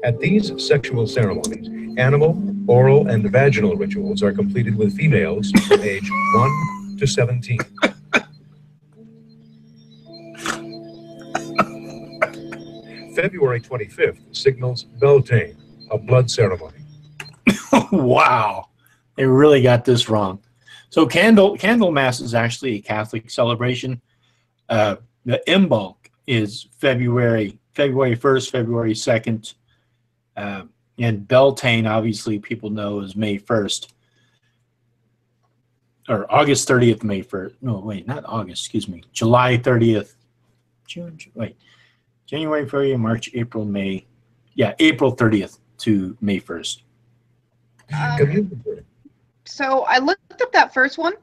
At these sexual ceremonies, animal, oral, and vaginal rituals are completed with females from age 1 to 17. February 25th signals Beltane, a blood ceremony. Wow, they really got this wrong. So Candlemas is actually a Catholic celebration. The Imbolc is February 1st, February 2nd. And Beltane, obviously, people know is May 1st. or August 30th, May 1st. No, wait, not August, excuse me. July 30th. January, February, March, April, May. Yeah, April 30th to May 1st. So I looked up that first one,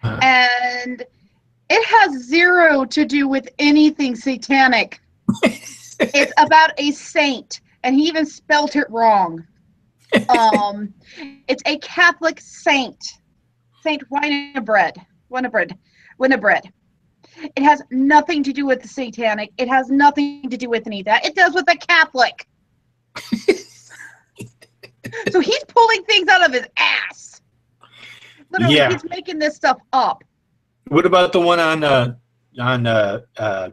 and it has zero to do with anything satanic. It's about a saint, and he even spelt it wrong. It's a Catholic saint, Saint Winifred. It has nothing to do with the satanic. It has nothing to do with any of that. It does with the Catholic. So he's pulling things out of his ass. Literally, he's making this stuff up. What about the one on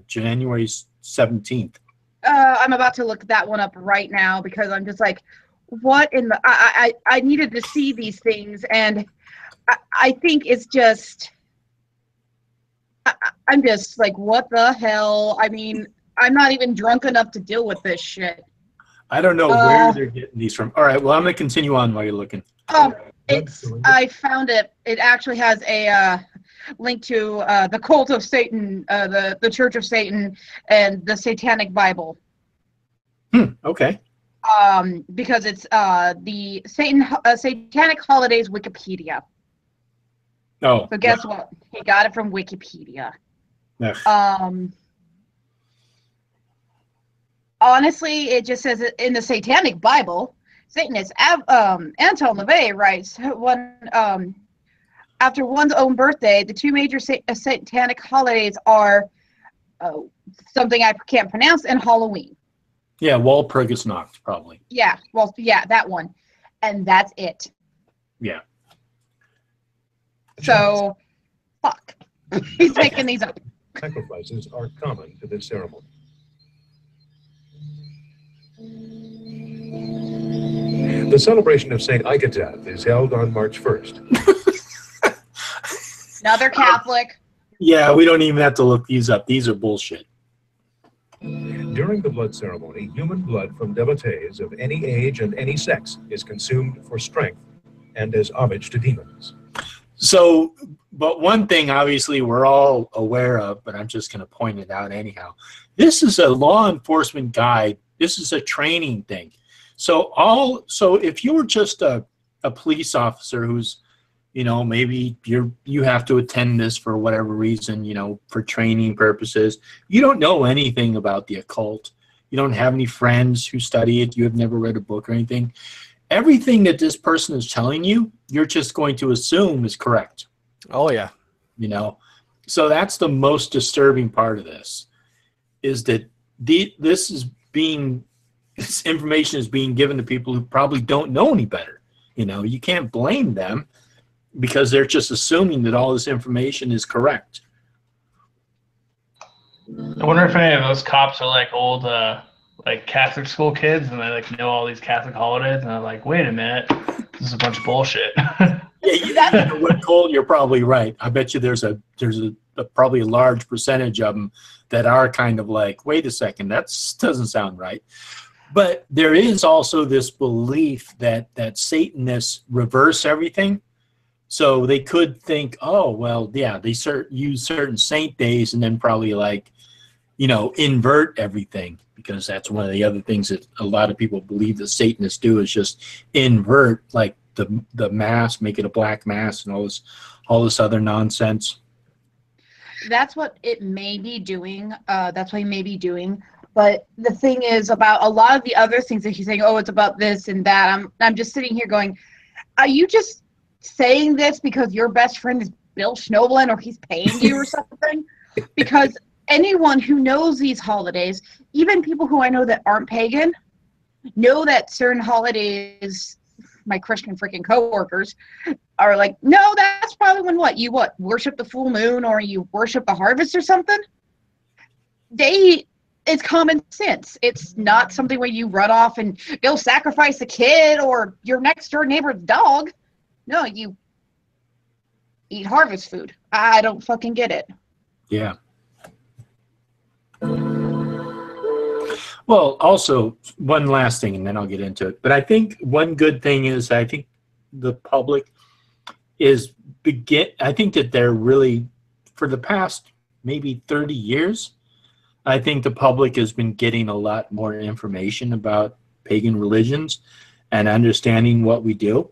January 17th? I'm about to look that one up right now because I'm just like, what in the... I needed to see these things, and I think it's just... I'm just like, what the hell? I mean, I'm not even drunk enough to deal with this shit. I don't know where they're getting these from. All right, well, I'm going to continue on while you're looking. I found it. It actually has a link to the cult of Satan, the Church of Satan, and the Satanic Bible. Okay. Because it's the Satanic Holidays Wikipedia. Oh. So guess what? He got it from Wikipedia. Honestly, it just says in the Satanic Bible, Satanist Anton LaVey writes, after one's own birthday, the two major satanic holidays are something I can't pronounce, and Halloween. Yeah, Walpurgisnacht, probably. Yeah, well, yeah, that one. And that's it. Yeah. So, fuck. He's making these up. Sacrifices are common to this ceremony. The celebration of St. Icatath is held on March 1st. Another Catholic. Yeah, we don't even have to look these up. These are bullshit. During the blood ceremony, human blood from devotees of any age and any sex is consumed for strength and as homage to demons. So, but one thing obviously we're all aware of, but I'm just going to point it out anyhow. This is a law enforcement guide. This is a training thing. So if you're just a police officer who's, you know, maybe you have to attend this for whatever reason, you know, for training purposes. You don't know anything about the occult. You don't have any friends who study it. You have never read a book or anything. Everything that this person is telling you, you're just going to assume is correct. Oh, yeah. You know, so that's the most disturbing part of this, is that this information is being given to people who probably don't know any better. You know, you can't blame them because they're just assuming that all this information is correct. I wonder if any of those cops are like old, like Catholic school kids, and they like know all these Catholic holidays, and they're like, "Wait a minute, this is a bunch of bullshit." Yeah, you know what, Cole? You're probably right. I bet you there's probably a large percentage of them that are kind of like, "Wait a second, that doesn't sound right." But there is also this belief that Satanists reverse everything. So they could think, oh, well, yeah, they use certain saint days and then probably like, you know, invert everything, because that's one of the other things that a lot of people believe that Satanists do, is just invert like the mass, make it a black mass and all this other nonsense. That's what it may be doing. That's what he may be doing. But the thing is, about a lot of the other things that he's saying, oh, it's about this and that, I'm just sitting here going, are you just saying this because your best friend is Bill Schnoebelen or he's paying you or something? Because anyone who knows these holidays, even people who I know that aren't pagan, know that certain holidays, my Christian freaking coworkers, are like, no, that's probably when you worship the full moon or you worship the harvest or something. It's common sense. It's not something where you run off and go sacrifice a kid or your next door neighbor's dog. No, you eat harvest food. I don't fucking get it. Yeah. Well, also, one last thing, and then I'll get into it. But I think one good thing is, I think the public is I think that they're really, for the past maybe 30 years, I think the public has been getting a lot more information about pagan religions and understanding what we do.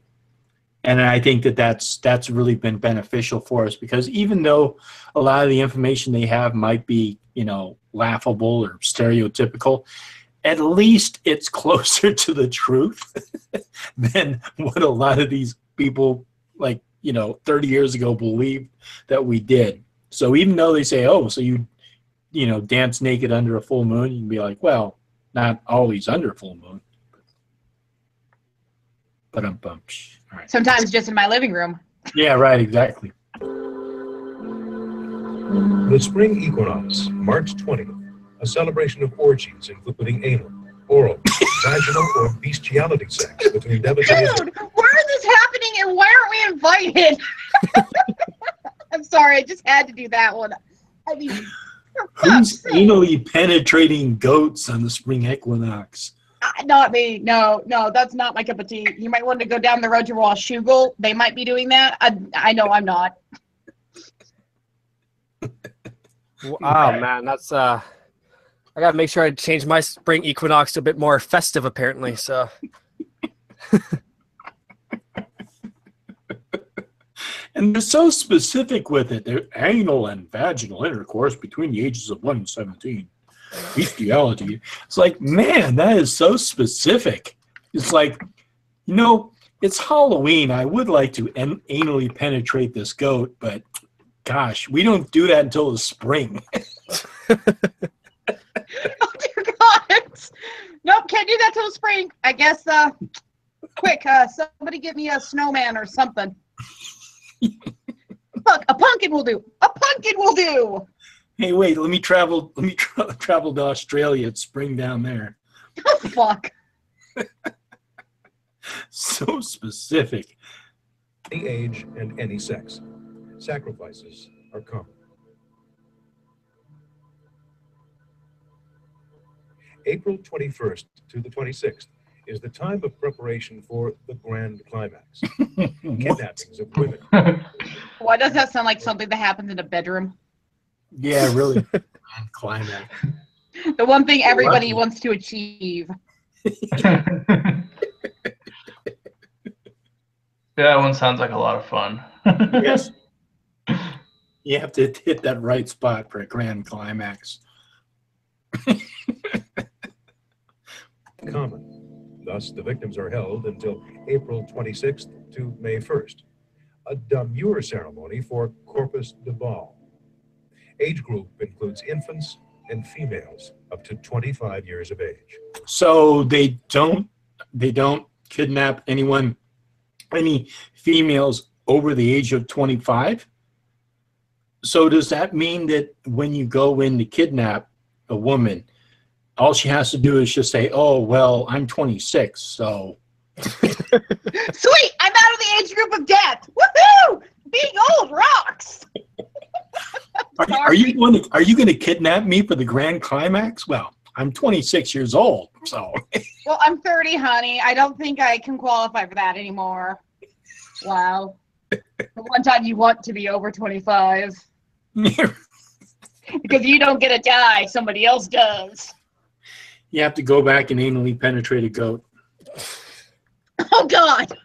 And I think that that's really been beneficial for us, because even though a lot of the information they have might be, laughable or stereotypical, at least it's closer to the truth than what a lot of these people, 30 years ago believed that we did. So even though they say, oh, so you dance naked under a full moon, you can be like, well, not always under full moon. But all right. Sometimes just in my living room. Yeah, right, exactly. The spring equinox, March 20th, a celebration of orgies including anal, oral, vaginal, or bestiality sex between devastated. Dude, where is this happening and why aren't we invited? I'm sorry, I just had to do that one. I mean, who's anally penetrating goats on the spring equinox? Not me. No, that's not my cup of tea. You might want to go down the road to Raw Shugel. They might be doing that. I know I'm not. Oh man, that's I gotta make sure I change my spring equinox to a bit more festive, apparently. So. And they're so specific with it. They're anal and vaginal intercourse between the ages of 1 and 17. Bestiality. It's like, man, that is so specific. It's like, it's Halloween. I would like to anally penetrate this goat, but gosh, we don't do that until the spring. Oh dear God! Nope, can't do that till the spring. I guess. Quick, somebody get me a snowman or something. Look, a pumpkin will do. A pumpkin will do. Hey, wait. Let me travel to Australia. It's spring down there. Oh fuck! So specific. Any age and any sex. Sacrifices are common. April 21st to the 26th is the time of preparation for the grand climax. Kidnappings of women. Why does that sound like something that happens in a bedroom? Yeah, really. Grand climax. The one thing everybody wants to achieve. Yeah, that one sounds like a lot of fun. Yes. You have to hit that right spot for a grand climax. Common. Thus, the victims are held until April 26th to May 1st. A demure ceremony for corpus de ball. Age group includes infants and females up to 25 years of age. So they don't kidnap any females over the age of 25? So does that mean that when you go in to kidnap a woman, all she has to do is just say, oh, well, I'm 26, so. Sweet, I'm out of the age group of death. Woohoo! Being old rocks. Are you going to kidnap me for the grand climax? Well, I'm 26 years old, so. Well, I'm 30, honey. I don't think I can qualify for that anymore. Wow. The one time you want to be over 25. Because you don't get a die, somebody else does. You have to go back and anally penetrate a goat. Oh, God.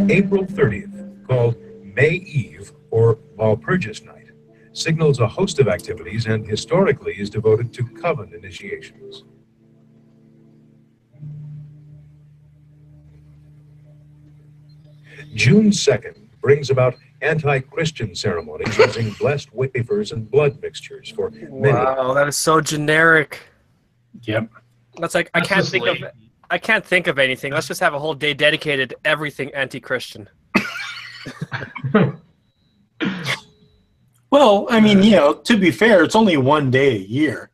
April 30th, called May Eve or Walpurgis Night, signals a host of activities and historically is devoted to coven initiations. June 2nd brings about anti-Christian ceremonies using blessed wafers and blood mixtures for many. Wow, that is so generic. Yep. That's like I can't think of anything. Let's just have a whole day dedicated to everything anti-Christian. Well, I mean, to be fair, it's only one day a year.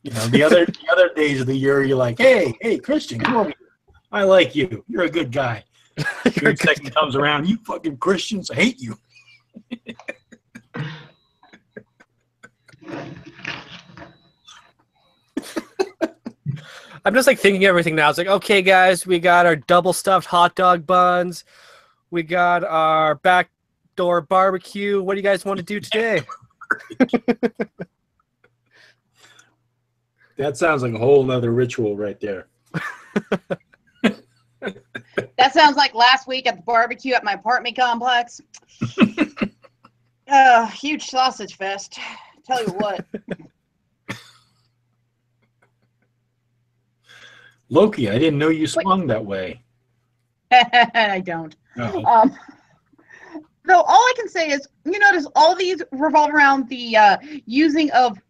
The other days of the year, you're like, hey, Christian, come over here. I like you. You're a good guy. June 2nd comes around, you fucking Christians, I hate you. I'm just like thinking everything now. It's like, okay, guys, we got our double stuffed hot dog buns. We got our backdoor barbecue. What do you guys want to do today? That sounds like a whole nother ritual right there. That sounds like last week at the barbecue at my apartment complex. Huge sausage fest. Tell you what. Loki, I didn't know you swung that way. I don't. No. So all I can say is, you notice all these revolve around the using of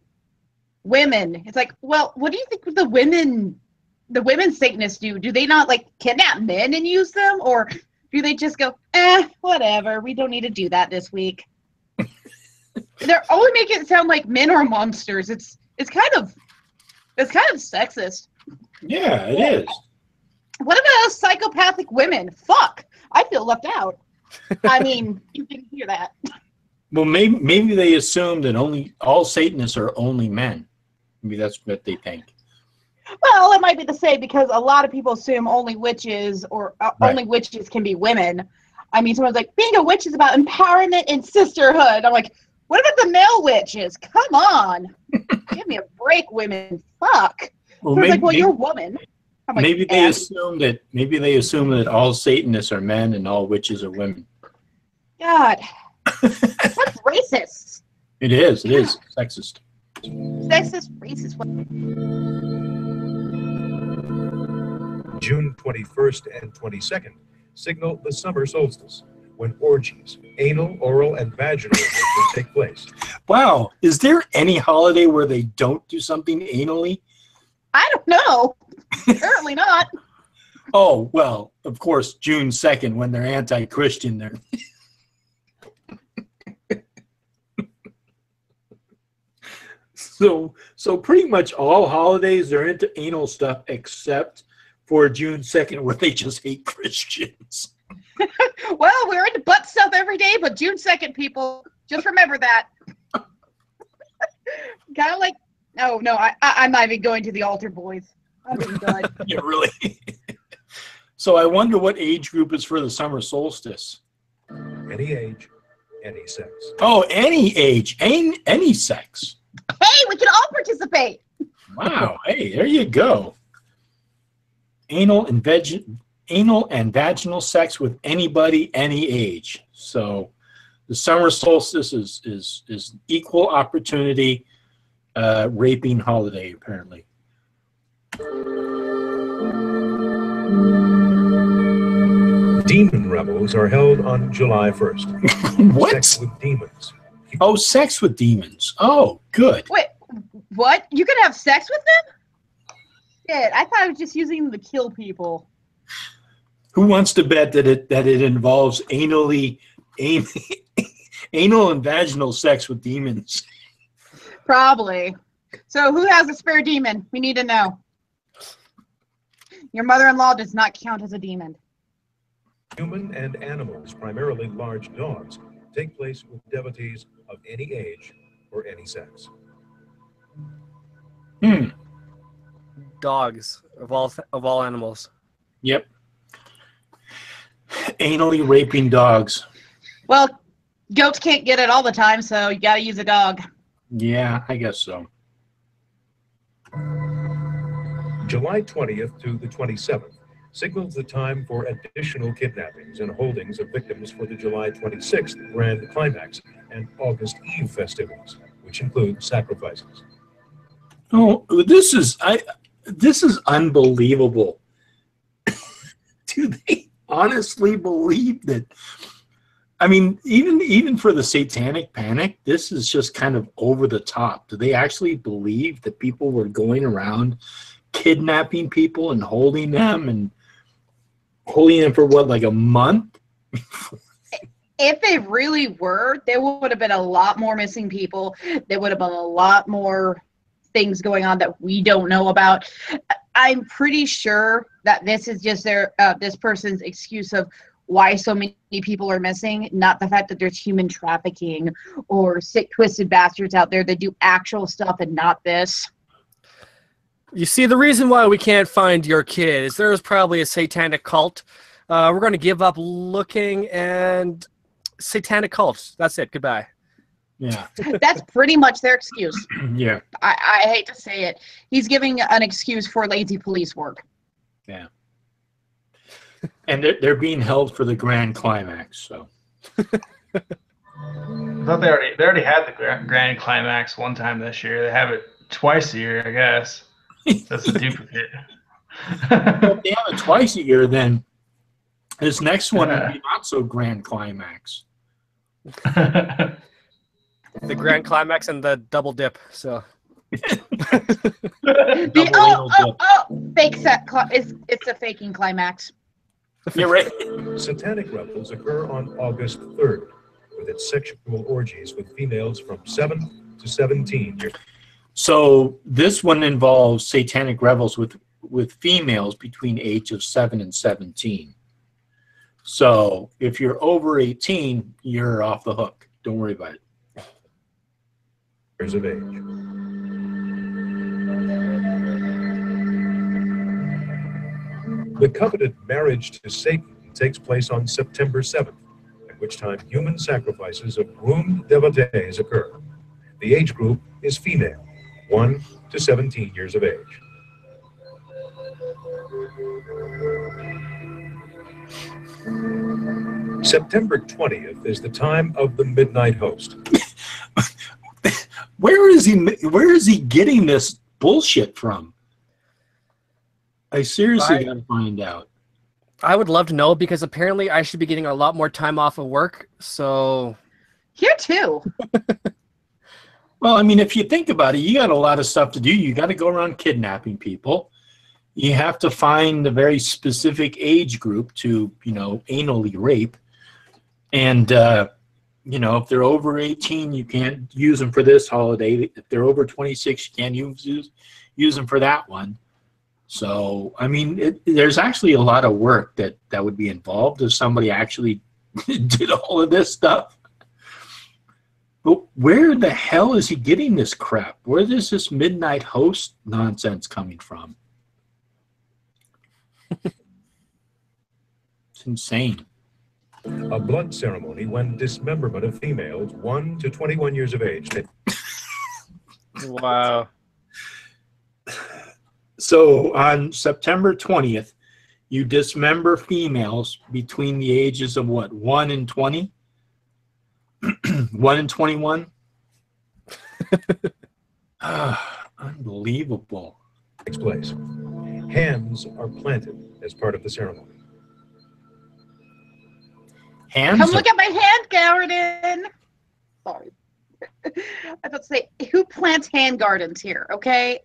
women. It's like, well, what do you think the women Satanists do? Do they not like kidnap men and use them, or do they just go, whatever, we don't need to do that this week? They're only making it sound like men are monsters. It's kind of sexist. Yeah, it is. What about us psychopathic women? Fuck, I feel left out. I mean, you didn't hear that. Well, maybe they assume that all Satanists are only men. Maybe that's what they think. Well, it might be the same because a lot of people assume only witches or only witches can be women. I mean, someone's like, being a witch is about empowerment and sisterhood. I'm like, what about the male witches? Come on. Give me a break, women. Fuck. Well, So it's like, well, you're a woman. I'm like, maybe they assume that all Satanists are men and all witches are women. God. That's racist. It is sexist. Sexist, racist. June 21st and 22nd signal the summer solstice, when orgies, anal, oral, and vaginal will take place. Wow. Is there any holiday where they don't do something anally? I don't know. Apparently not. Oh, well, of course, June 2nd, when they're anti-Christian. They're So pretty much all holidays, they're into anal stuff except for June 2nd, where they just hate Christians. Well, we're into butt stuff every day, but June 2nd, people, just remember that. Kind of like, no, I'm not even going to the altar, boys. I'm being done. Yeah, really. So I wonder what age group is for the summer solstice. Any age, any sex. Oh, any age, any sex. Hey, we can all participate. Wow. Hey, there you go. Anal and vaginal sex with anybody, any age. So the summer solstice is equal opportunity raping holiday, apparently. Demon revels are held on July 1st. What? Sex with demons. Oh, sex with demons. Oh, good. Wait, what? You can have sex with them? Shit, I thought I was just using them to kill people. Who wants to bet that it involves anal and vaginal sex with demons? Probably. So who has a spare demon? We need to know. Your mother-in-law does not count as a demon. Human and animals, primarily large dogs, take place with devotees of any age or any sex. Dogs of all animals. Yep. Anally raping dogs. Well, goats can't get it all the time, so you gotta use a dog. Yeah, I guess so. July 20th to the 27th signals the time for additional kidnappings and holdings of victims for the July 26th Grand Climax and August Eve festivities, which include sacrifices. Oh, this is unbelievable. Do they honestly believe that? I mean, even for the Satanic Panic, this is just kind of over the top. Do they actually believe that people were going around kidnapping people and holding them for what, like a month? If they really were, there would have been a lot more missing people. There would have been a lot more things going on that we don't know about. I'm pretty sure that this is just this person's excuse of why so many people are missing, not the fact that there's human trafficking or sick, twisted bastards out there that do actual stuff and not this. You see, the reason why we can't find your kid is there's probably a satanic cult. We're going to give up looking, and satanic cults. That's it. Goodbye. Yeah. That's pretty much their excuse. Yeah. I hate to say it. He's giving an excuse for lazy police work. Yeah. And they're being held for the grand climax. So. I thought they already had the grand climax one time this year. They have it twice a year, I guess. That's a duplicate. Well, if they have it twice a year, then this next one would be not so grand climax. The grand climax and the double dip. So. Fake set. It's a faking climax. You're right. Satanic revels occur on August 3rd, with its sexual orgies with females from 7 to 17 years. So this one involves satanic revels with females between age of 7 and 17. So if you're over 18, you're off the hook. Don't worry about it. Years of age. The coveted marriage to Satan takes place on September 7th, at which time human sacrifices of groomed devotees occur. The age group is female, 1 to 17 years of age. September 20th is the time of the midnight host. Where is he getting this bullshit from? I seriously gotta find out. I would love to know, because apparently I should be getting a lot more time off of work. So Here too. Well, I mean, if you think about it, you got a lot of stuff to do. You got to go around kidnapping people. You have to find a very specific age group to, anally rape. And, if they're over 18, you can't use them for this holiday. If they're over 26, you can't use them for that one. So, I mean, there's actually a lot of work that would be involved if somebody actually did all of this stuff. But where the hell is he getting this crap? Where is this midnight host nonsense coming from? It's insane. A blood ceremony when dismemberment of females 1 to 21 years of age. wow. So on September 20th, you dismember females between the ages of what, 1 and 20? 1 and 21? Unbelievable. Takes place. Hands are planted as part of the ceremony. Hands? Come look at my hand garden. Sorry. I was about to say, who plants hand gardens here? Okay.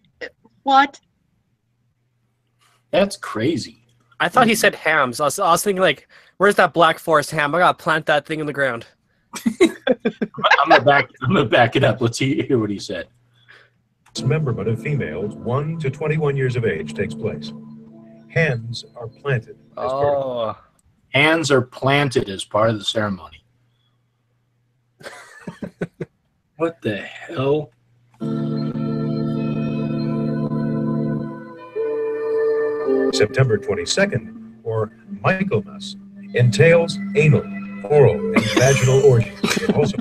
What? That's crazy. I thought he said hams. I was thinking, like, where's that Black Forest ham? I gotta plant that thing in the ground. I'm gonna back it up. Let's hear what he said. Dismemberment of females 1 to 21 years of age takes place. Hands are planted as part of Hands are planted as part of the ceremony. What the hell? September 22nd, or Michaelmas, entails anal, oral, and vaginal orgies. It also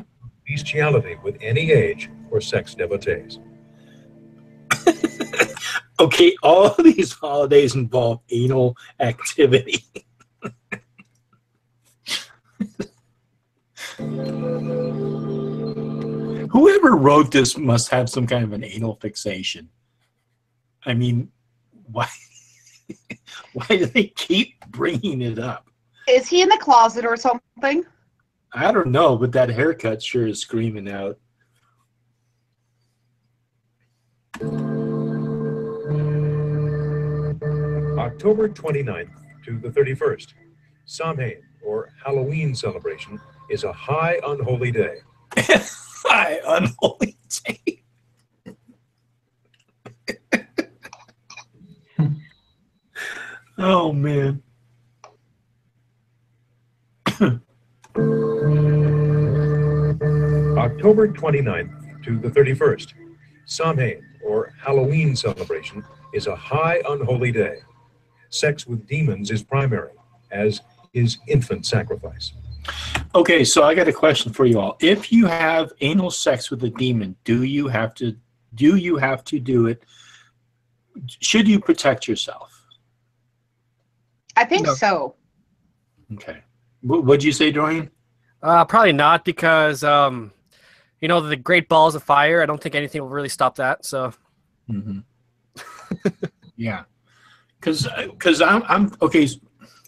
bestiality with any age or sex devotees. Okay, all of these holidays involve anal activity. Whoever wrote this must have some kind of an anal fixation. I mean, why? Why do they keep bringing it up? Is he in the closet or something? I don't know, but that haircut sure is screaming out. October 29th to the 31st, Samhain, or Halloween celebration, is a high unholy day. High unholy day. Oh, man. October 29th to the 31st, Samhain, or Halloween celebration, is a high unholy day. Sex with demons is primary, as is infant sacrifice. Okay, so I got a question for you all. If you have anal sex with a demon, do you have to do it? Should you protect yourself? I think No. so. Okay. What'd you say, Dorian? Probably not, because you know, the great balls of fire. I don't think anything will really stop that. So. Mm-hmm. Yeah, because I'm okay.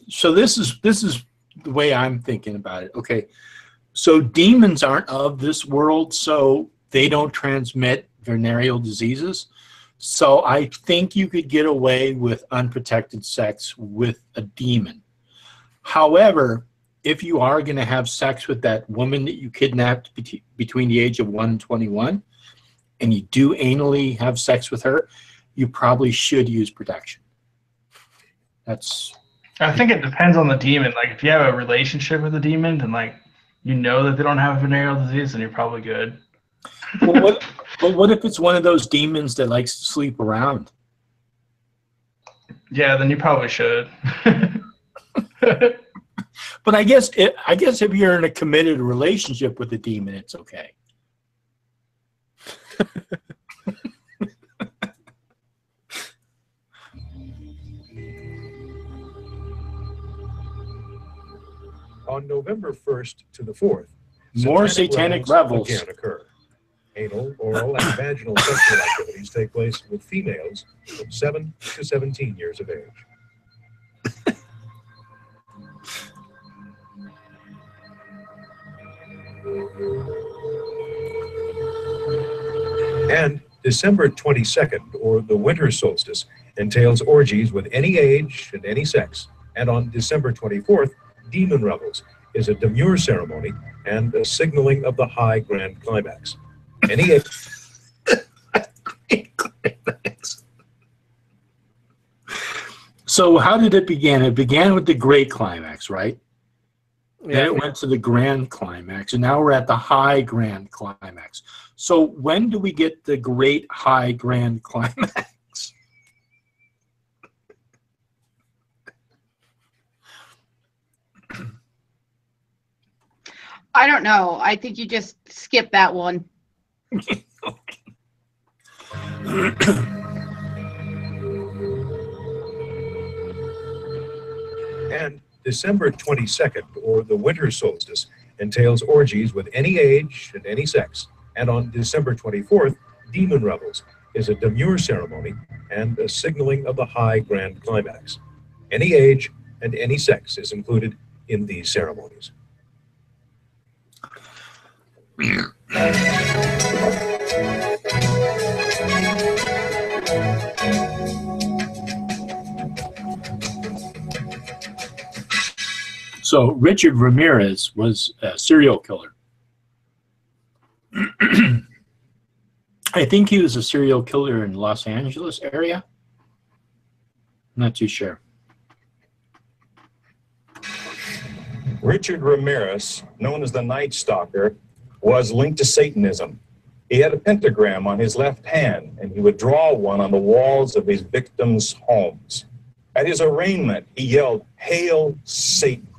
So this is the way I'm thinking about it. Okay, so demons aren't of this world, so they don't transmit venereal diseases. So I think you could get away with unprotected sex with a demon. However, if you are going to have sex with that woman that you kidnapped between the age of 1 and 21, and you do anally have sex with her, you probably should use protection. I think it depends on the demon. Like, if you have a relationship with a demon, then like you know that they don't have venereal disease, then you're probably good. Well, what if it's one of those demons that likes to sleep around? Yeah, then you probably should. But I guess if you're in a committed relationship with a demon, it's okay. On November 1st to the 4th, More satanic revels again occur. Anal, oral, and vaginal sexual activities take place with females from 7 to 17 years of age. And December 22nd, or the winter solstice, entails orgies with any age and any sex. And on December 24th, demon revels is a demure ceremony and a signaling of the high grand climax. Any age. So how did it begin? It began with the great climax, right? Yeah. Then it went to the grand climax, and now we're at the high grand climax. So when do we get the great high grand climax? I don't know. I think you just skip that one. And December 22nd, or the winter solstice, entails orgies with any age and any sex. And on December 24th, demon revels is a demure ceremony and a signaling of the high grand climax. Any age and any sex is included in these ceremonies. So Richard Ramirez was a serial killer. I think he was a serial killer in Los Angeles area. I'm not too sure. Richard Ramirez, known as the Night Stalker, was linked to Satanism. He had a pentagram on his left hand, and he would draw one on the walls of his victims' homes. At his arraignment, he yelled, "Hail Satan."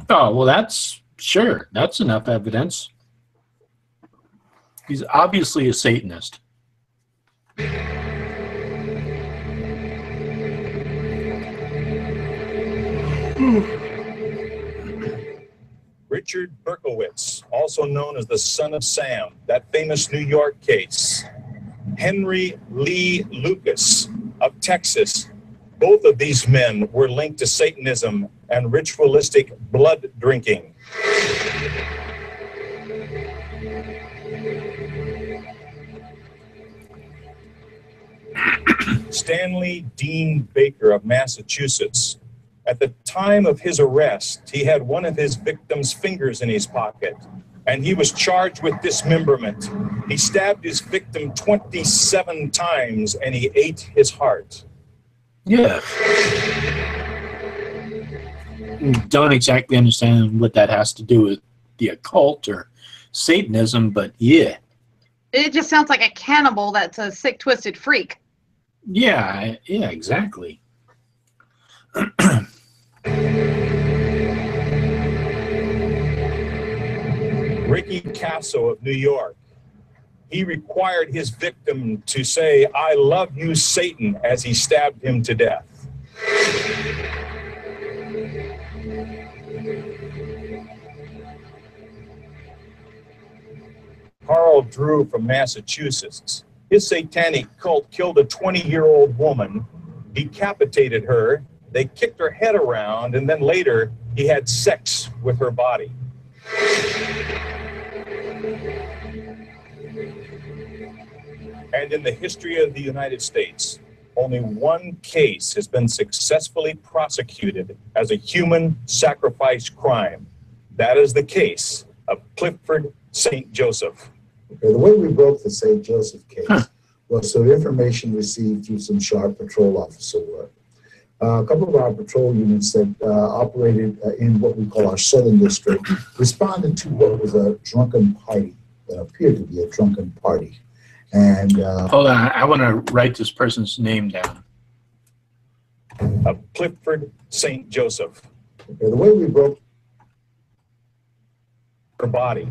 Oh, well, that's enough evidence. He's obviously a Satanist. Richard Berkowitz, also known as the Son of Sam, that famous New York case. Henry Lee Lucas of Texas. Both of these men were linked to Satanism and ritualistic blood drinking. Stanley Dean Baker of Massachusetts. At the time of his arrest, he had one of his victim's fingers in his pocket, and he was charged with dismemberment. He stabbed his victim 27 times, and he ate his heart. Yeah. Don't exactly understand what that has to do with the occult or Satanism, but yeah. It just sounds like a cannibal that's a sick, twisted freak. Yeah, yeah, exactly. Ricky Casso of New York. He required his victim to say, "I love you, Satan," as he stabbed him to death. Carl Drew from Massachusetts. His satanic cult killed a 20-year-old woman, decapitated her, they kicked her head around, and then later he had sex with her body. And in the history of the United States, only one case has been successfully prosecuted as a human sacrifice crime. That is the case of Clifford St. Joseph. Okay, the way we broke the St. Joseph case was through information received through some sharp patrol officer work. A couple of our patrol units that operated in what we call our Southern District responded to what was a drunken party, that appeared to be a drunken party. And hold on, I want to write this person's name down. Of Clifford St. Joseph. Okay, the way we broke her body.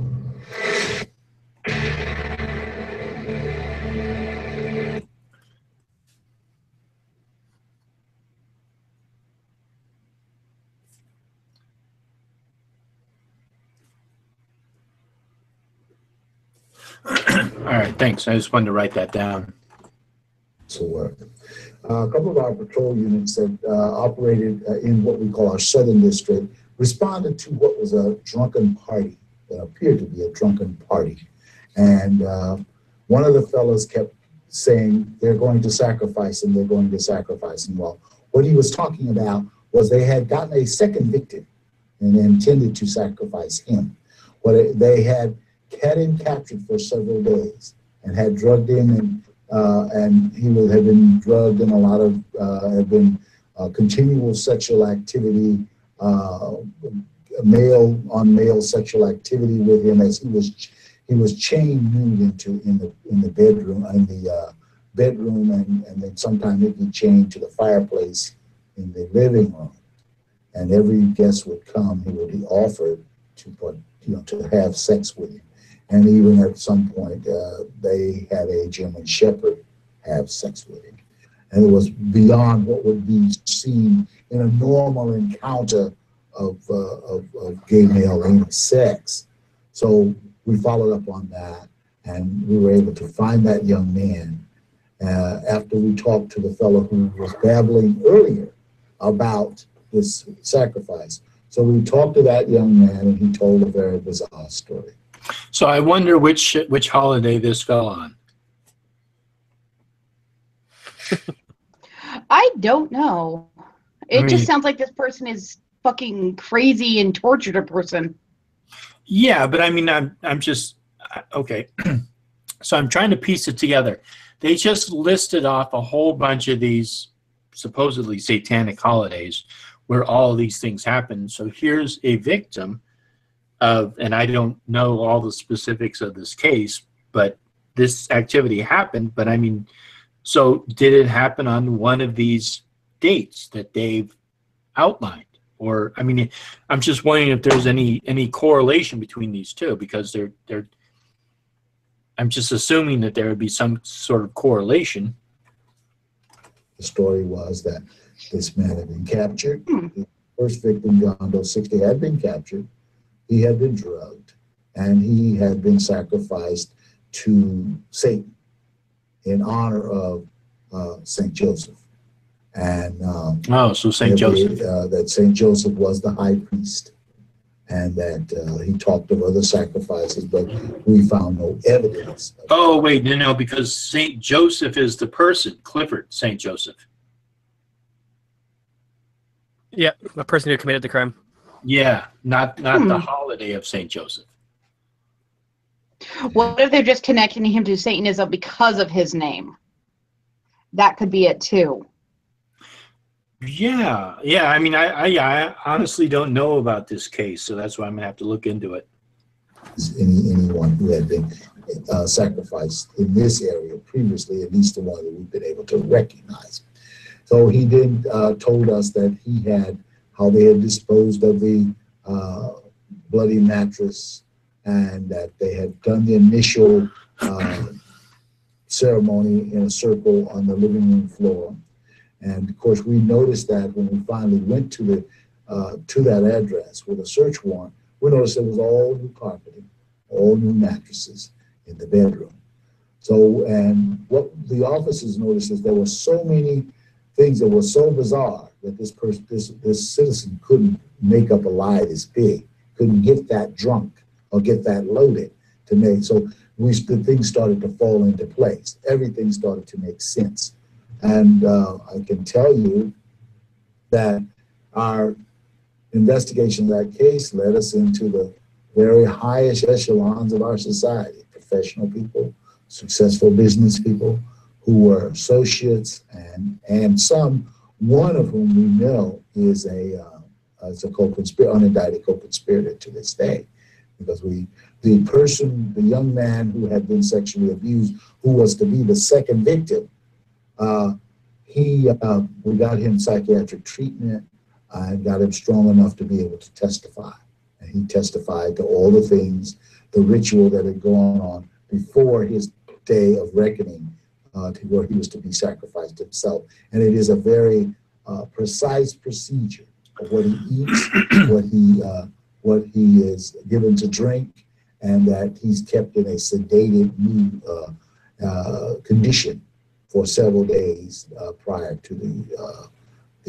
All right, thanks. I just wanted to write that down. A couple of our patrol units that operated in what we call our Southern District responded to what was a drunken party, that appeared to be a drunken party. And one of the fellows kept saying, they're going to sacrifice him, they're going to sacrifice him. Well, what he was talking about was they had gotten a second victim and intended to sacrifice him. They had him captured for several days and had drugged him, and he had been drugged, and a lot of had been continual sexual activity, male on male sexual activity with him, as he was chained nude in the bedroom, and then sometimes he'd be chained to the fireplace in the living room, and every guest would come, he would be offered to have sex with him. And even at some point, they had a German Shepherd have sex with him. And it was beyond what would be seen in a normal encounter of gay male anal sex. So we followed up on that, and we were able to find that young man after we talked to the fellow who was babbling earlier about this sacrifice. So we talked to that young man, and he told a very bizarre story. So I wonder which holiday this fell on. I don't know. It just sounds like this person is fucking crazy and tortured a person. Yeah, but I mean, I'm just okay. So I'm trying to piece it together. They just listed off a whole bunch of these supposedly satanic holidays where all of these things happen. So here's a victim of, and I don't know all the specifics of this case, but this activity happened. But I mean, so did it happen on one of these dates that they've outlined? Or, I mean, I'm just wondering if there's any correlation between these two, because I'm just assuming that there would be some sort of correlation. The story was that this man had been captured. The first victim, John Doe 60, had been captured. He had been drugged, and he had been sacrificed to Satan in honor of St. Joseph. And so St. Joseph. That St. Joseph was the high priest, and that he talked of other sacrifices, but we found no evidence. Oh, wait, no, because St. Joseph is the person, Clifford St. Joseph. Yeah, the person who committed the crime. Yeah, not the holiday of St. Joseph. What if they're just connecting him to Satanism because of his name? That could be it too. Yeah. I mean, I honestly don't know about this case, so that's why I'm gonna have to look into it. anyone who had been sacrificed in this area previously, at least the one that we've been able to recognize. So he then told us that he had, how they had disposed of the bloody mattress, and that they had done the initial ceremony in a circle on the living room floor. And of course, we noticed that when we finally went to that address with a search warrant, we noticed it was all new carpeting, all new mattresses in the bedroom. So, and what the officers noticed is there were so many things that were so bizarre that this citizen couldn't make up a lie this big, couldn't get that drunk or get that loaded to make. So the things started to fall into place. Everything started to make sense. And I can tell you that our investigation of that case led us into the very highest echelons of our society, professional people, successful business people who were associates, and one of whom we know is a unindicted co-conspirator to this day, because the young man who had been sexually abused, who was to be the second victim, we got him psychiatric treatment and got him strong enough to be able to testify. And he testified to all the things, the ritual that had gone on before his day of reckoning, to where he was to be sacrificed himself. And it is a very precise procedure of what he eats, what he is given to drink, and that he's kept in a sedated condition for several days prior to the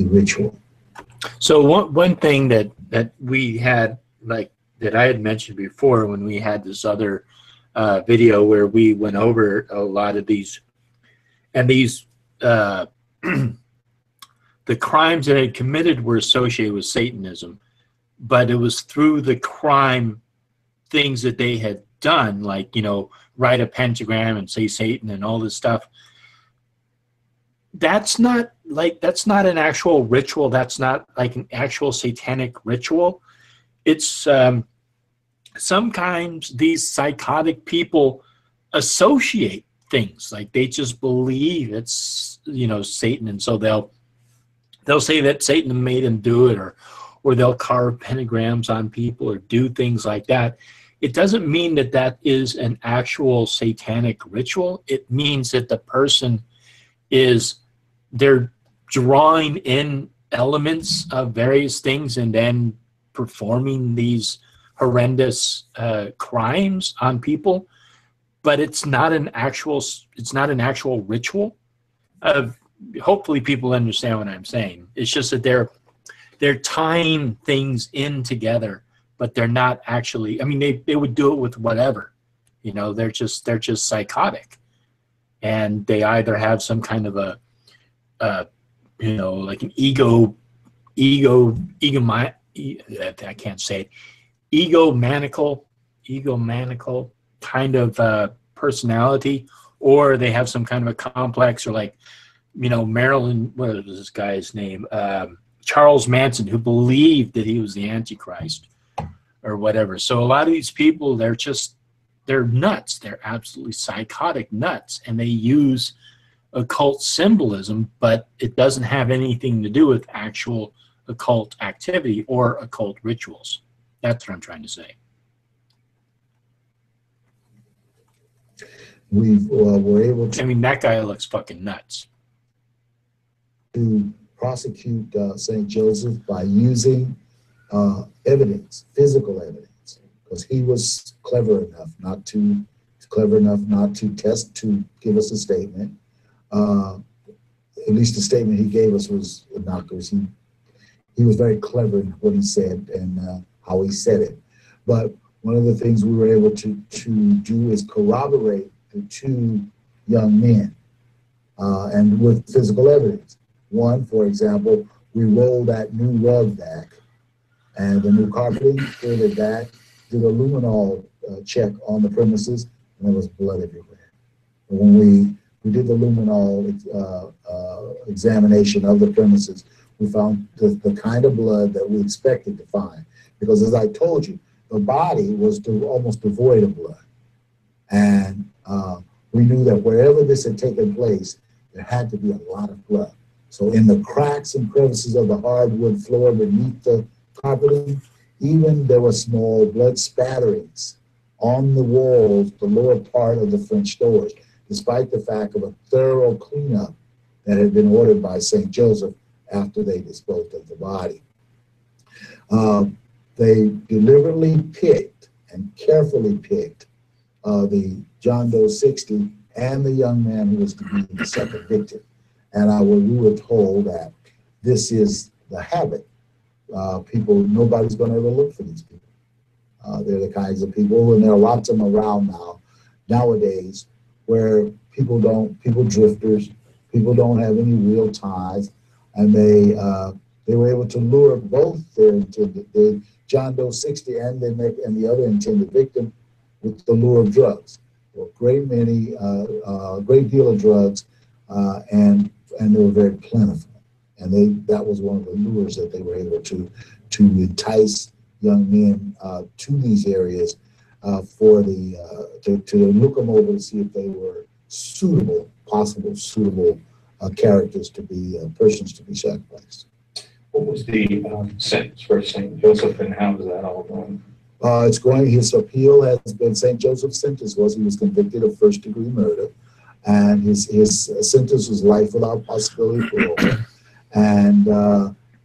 ritual. So one thing that we had, like that I had mentioned before when we had this other video where we went over a lot of these, and these the crimes that they had committed were associated with Satanism, but it was through the crime things that they had done, like, you know, write a pentagram and say Satan and all this stuff. That's not an actual ritual. That's not like an actual satanic ritual. It's sometimes these psychotic people associate things, like they just believe it's, you know, Satan, and so they'll say that Satan made them do it, or they'll carve pentagrams on people or do things like that. It doesn't mean that that is an actual satanic ritual. It means that the person they're drawing in elements of various things and then performing these horrendous crimes on people, but it's not an actual ritual. Hopefully people understand what I'm saying. It's just that they're tying things in together, but they're not actually, I mean, they would do it with whatever, you know, they're just psychotic. And they either have some kind of a you know, like an I can't say it, egomaniacal kind of personality, or they have some kind of a complex, or like, you know, Marilyn, what was this guy's name? Charles Manson, who believed that he was the Antichrist or whatever. So a lot of these people, they're nuts. They're absolutely psychotic nuts, and they use occult symbolism, but it doesn't have anything to do with actual occult activity or occult rituals. That's what I'm trying to say. We were able to, I mean, that guy looks fucking nuts. To prosecute St. Joseph by using evidence, physical evidence, because he was clever enough not to test, to give us a statement. At least the statement he gave us was innocuous. He was very clever in what he said and how he said it. But one of the things we were able to do is corroborate the two young men, and with physical evidence. One, for example, we rolled that new rug back and the new carpeting, pulled it back, did a luminol check on the premises, and there was blood everywhere. And when we did the luminol examination of the premises, we found the kind of blood that we expected to find. Because as I told you, the body was almost devoid of blood. And we knew that wherever this had taken place, there had to be a lot of blood. So in the cracks and crevices of the hardwood floor beneath the carpeting, even there were small blood spatterings on the walls, the lower part of the French doors, despite the fact of a thorough cleanup that had been ordered by St. Joseph after they disposed of the body. They deliberetely picked and carefully picked the John Doe 60 and the young man who was to be the second victim. And we were told that this is the habit. Nobody's going to ever look for these people. They're the kinds of people, and there are lots of them around nowadays, where drifters, people don't have any real ties, and they were able to lure both the John Doe 60 and the other intended victim with the lure of drugs. There were a great deal of drugs, and they were very plentiful. And that was one of the lures that they were able to entice young men to these areas to look them over to see if they were possible suitable characters to be persons to be sacrificed. What was the sentence for St. Joseph, and how is that all going? His appeal has been, St. Joseph's sentence he was convicted of first-degree murder, and his sentence was life without possibility of parole. And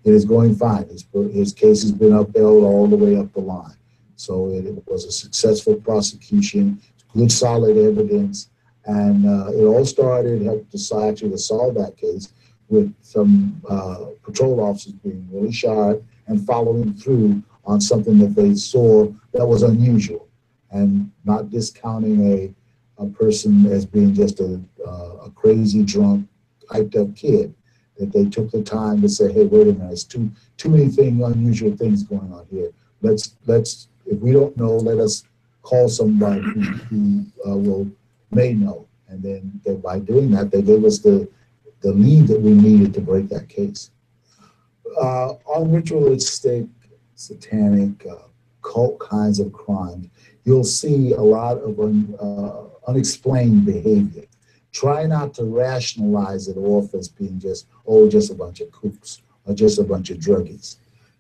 it is going fine. His case has been upheld all the way up the line. So it was a successful prosecution, good solid evidence, and it all started, helped to solve that case with some patrol officers being really sharp and following through on something that they saw that was unusual, and not discounting a person as being just a crazy, drunk, hyped up kid. That they took the time to say, hey, wait a minute, it's too many unusual things going on here. Let's if we don't know, let us call somebody who may know. And then by doing that, they gave us the lead that we needed to break that case. On ritualistic, satanic, cult kinds of crimes, you'll see a lot of unexplained behavior. Try not to rationalize it off as being just a bunch of kooks or just a bunch of druggies.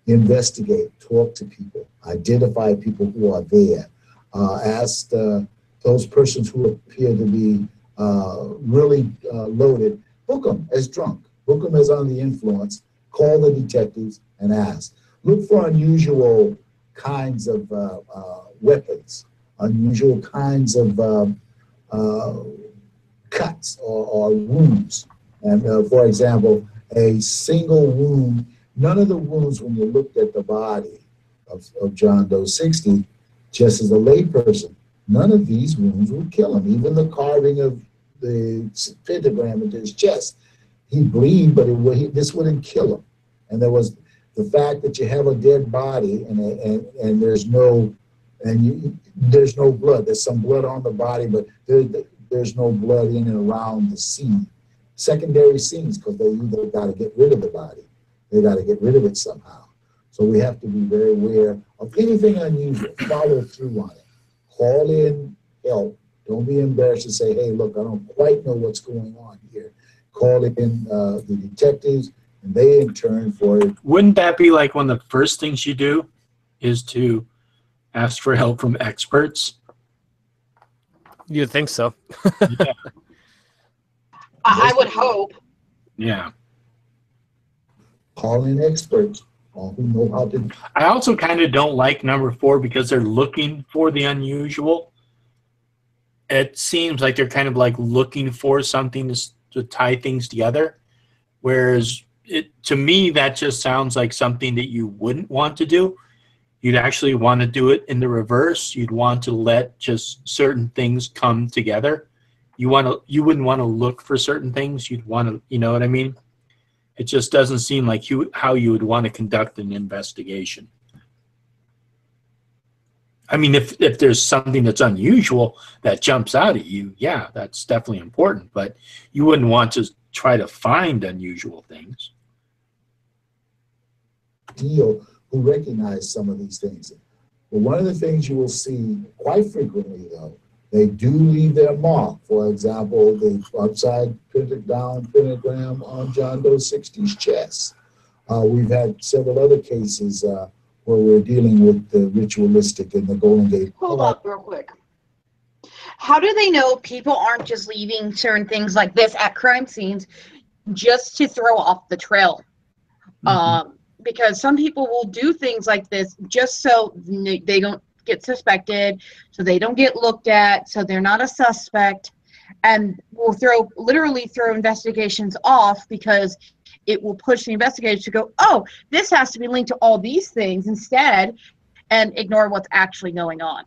Investigate, talk to people, identify people who are there. Ask those persons who appear to be really loaded, book them as drunk, book them as under the influence, call the detectives and ask. Look for unusual kinds of weapons, unusual kinds of cuts or wounds. And for example, a single wound, none of the wounds when you looked at the body of John Doe 60, just as a layperson, none of these wounds would kill him. Even the carving of the pentagram into his chest, he'd bleed, but this wouldn't kill him. And there was the fact that you have a dead body and there's no blood. There's some blood on the body, but there's no blood in and around the scene. Secondary scenes, because they either got to get rid of the body, they got to get rid of it somehow. So we have to be very aware of anything unusual. Follow through on it. Call in help. Don't be embarrassed to say, hey, look, I don't quite know what's going on here. Call in the detectives, and they in turn for it. Wouldn't that be like one of the first things you do is to ask for help from experts? You'd think so. Yeah. I would hope. Yeah. Call in experts who know how to. I also kind of don't like number 4 because they're looking for the unusual. It seems like they're kind of like looking for something to tie things together, whereas to me that just sounds like something that you wouldn't want to do. You'd actually want to do it in the reverse. You'd want to let just certain things come together. You wouldn't want to look for certain things. You'd want to, you know what I mean? It just doesn't seem like how you would want to conduct an investigation. I mean, if there's something that's unusual that jumps out at you, yeah, that's definitely important. But you wouldn't want to try to find unusual things. Who recognize some of these things. But one of the things you will see quite frequently, though, they do leave their mark. For example, the upside down pentagram on John Doe 60's chest. We've had several other cases where we're dealing with the ritualistic and the Golden Gate. Hold on real quick. How do they know people aren't just leaving certain things like this at crime scenes just to throw off the trail? Because some people will do things like this just so they don't get suspected, so they don't get looked at, so they're not a suspect, and will literally throw investigations off because it will push the investigators to go, oh, this has to be linked to all these things instead, and ignore what's actually going on.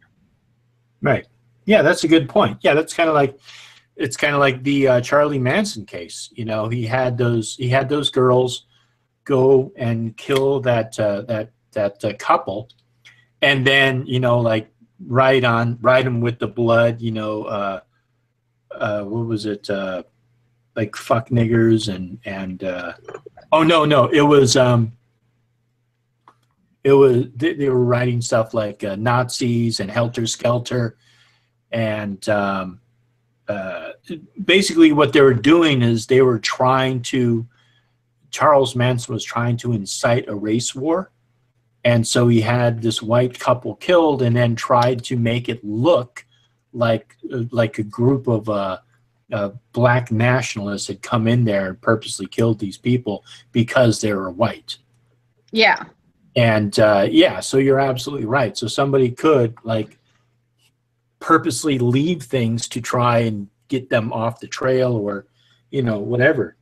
Right. Yeah, that's a good point. Yeah, that's kind of like, it's kind of like the Charlie Manson case. You know, he had those girls go and kill that couple, and then, you know, like write them with the blood. You know, what was it? Like fuck niggers and oh no, it was they were writing stuff like Nazis and Helter Skelter, and basically what they were doing is they were trying to, Charles Manson was trying to incite a race war, and so he had this white couple killed and then tried to make it look like a group of black nationalists had come in there and purposely killed these people because they were white. Yeah. And yeah, so you're absolutely right. So somebody could like purposely leave things to try and get them off the trail, or, you know, whatever.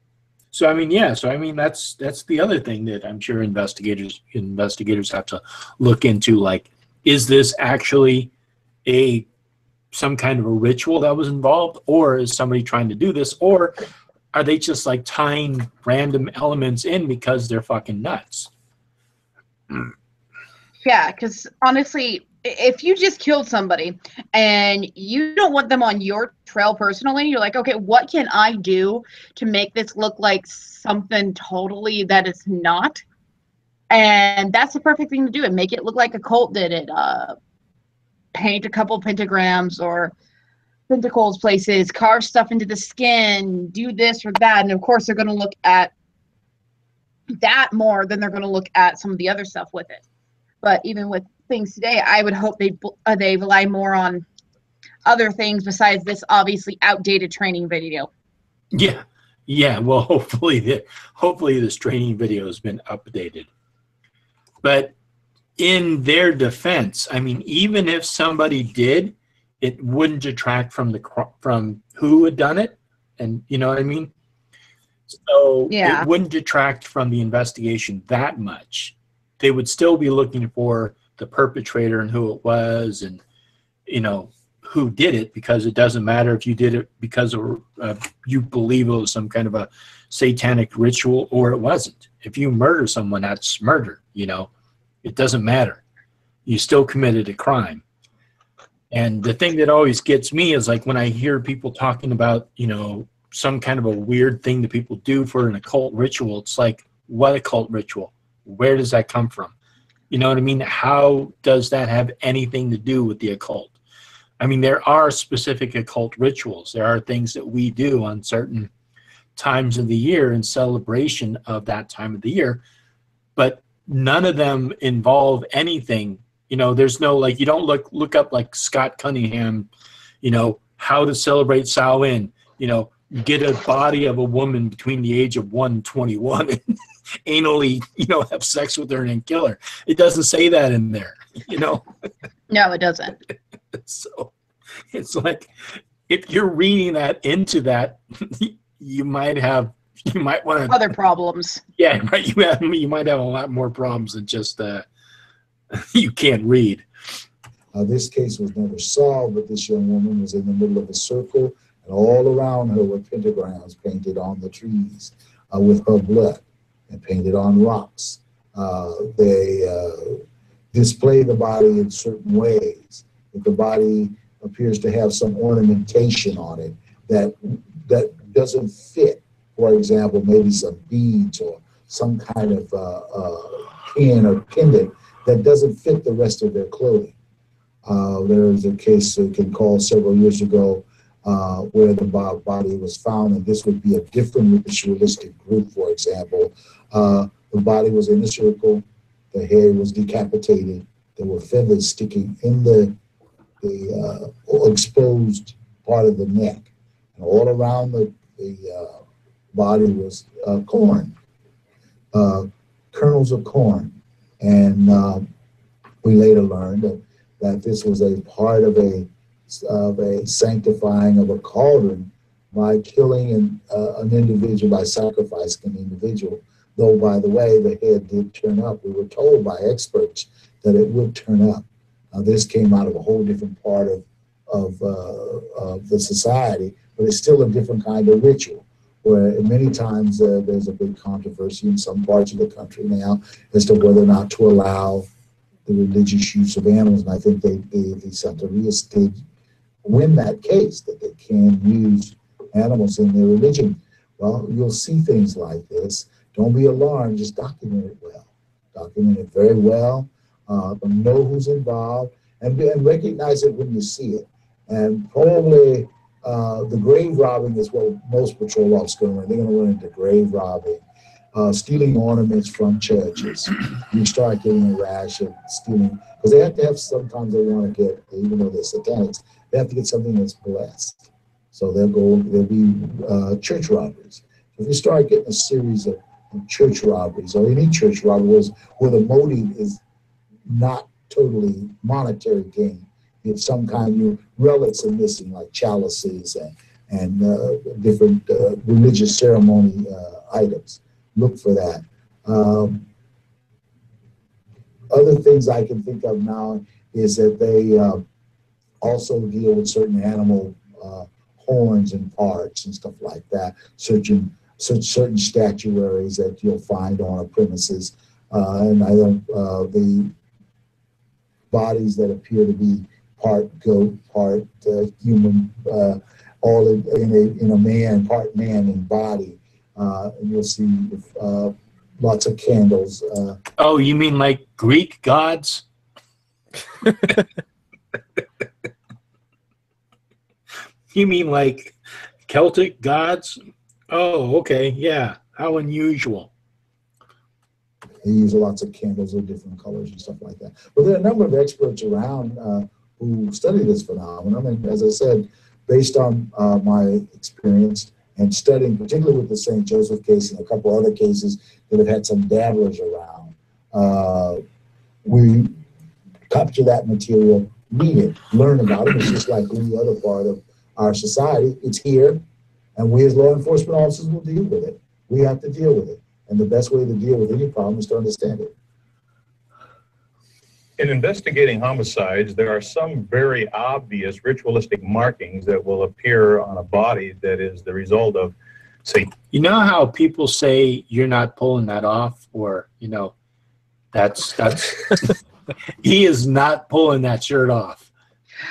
So I mean, yeah. So I mean, that's the other thing that I'm sure investigators have to look into. Like, is this actually some kind of a ritual that was involved, or is somebody trying to do this, or are they just like tying random elements in because they're fucking nuts? Yeah, because honestly, if you just killed somebody and you don't want them on your trail personally, you're like, okay, what can I do to make this look like something totally that it's not? And that's the perfect thing to do, and make it look like a cult did it. Paint a couple pentagrams or pentacles places, carve stuff into the skin, do this or that, and of course they're going to look at that more than they're going to look at some of the other stuff with it. But even with things today, I would hope they rely more on other things besides this obviously outdated training video. Yeah. Well, hopefully this training video has been updated. But in their defense, I mean, even if somebody did, it wouldn't detract from who had done it, and you know what I mean. So yeah, it wouldn't detract from the investigation that much. They would still be looking for the perpetrator and who it was, and you know who did it, because it doesn't matter if you did it because of you believe it was some kind of a satanic ritual or it wasn't. If you murder someone, that's murder. You know, it doesn't matter. You still committed a crime. And the thing that always gets me is like when I hear people talking about, you know, some kind of a weird thing that people do for an occult ritual. It's like, what occult ritual? Where does that come from? You know what I mean? How does that have anything to do with the occult? I mean, there are specific occult rituals. There are things that we do on certain times of the year in celebration of that time of the year, but none of them involve anything. You know, there's no, like, you don't look up like Scott Cunningham, you know, how to celebrate Samhain, you know, get a body of a woman between the age of 1 and 21 and anally, you know, have sex with her and then kill her. It doesn't say that in there, you know? No, it doesn't. So it's like, if you're reading that into that, you might want to other problems. Yeah, right. You might have a lot more problems than just you can't read. This case was never solved, but this young woman was in the middle of a circle, and all around her were pentagrams painted on the trees with her blood and painted on rocks. They display the body in certain ways. If the body appears to have some ornamentation on it that doesn't fit, for example, maybe some beads or some kind of pin or pendant that doesn't fit the rest of their clothing. There was a case that can call several years ago where the body was found, and this would be a different ritualistic group, for example. The body was in a circle, the head was decapitated, there were feathers sticking in the exposed part of the neck, and all around the body was corn, kernels of corn, and we later learned that this was a part of a sanctifying of a cauldron by killing an individual, by sacrificing an individual. Though, by the way, the head did turn up. We were told by experts that it would turn up. This came out of a whole different part of the society, but it's still a different kind of ritual, where many times there's a big controversy in some parts of the country now as to whether or not to allow the religious use of animals. And I think the Santerists did win that case, that they can use animals in their religion. Well, you'll see things like this. Don't be alarmed, just document it well. Document it very well, know who's involved, and recognize it when you see it. And probably the grave robbing is what most patrol officers are going to run. They're going to run into grave robbing, stealing ornaments from churches. You start getting a rash of stealing, because they have to have, sometimes they want to get, even though they're satanics, they have to get something that's blessed. So there'll be church robberies. If you start getting a series of church robberies, or any church robbery where the motive is not totally monetary gain, it's some kind of relics are missing, like chalices and different religious ceremony items. Look for that. Other things I can think of now is that they also deal with certain animal horns and parts and stuff like that, certain statuaries that you'll find on a premises, and the bodies that appear to be part goat, part human, all in a man, part man in body, and you'll see lots of candles. Oh, you mean like Greek gods? You mean like Celtic gods? Oh, okay, yeah. How unusual. They use lots of candles of different colors and stuff like that. But there are a number of experts around who study this phenomenon. And as I said, based on my experience and studying, particularly with the St. Joseph case and a couple other cases that have had some dabblers around, we capture that material, read it, learn about it. It's just like any other part of our society. It's here, and we as law enforcement officers will deal with it. We have to deal with it. And the best way to deal with any problem is to understand it. In investigating homicides, there are some very obvious ritualistic markings that will appear on a body that is the result of, say, you know how people say you're not pulling that off, or that's he is not pulling that shirt off.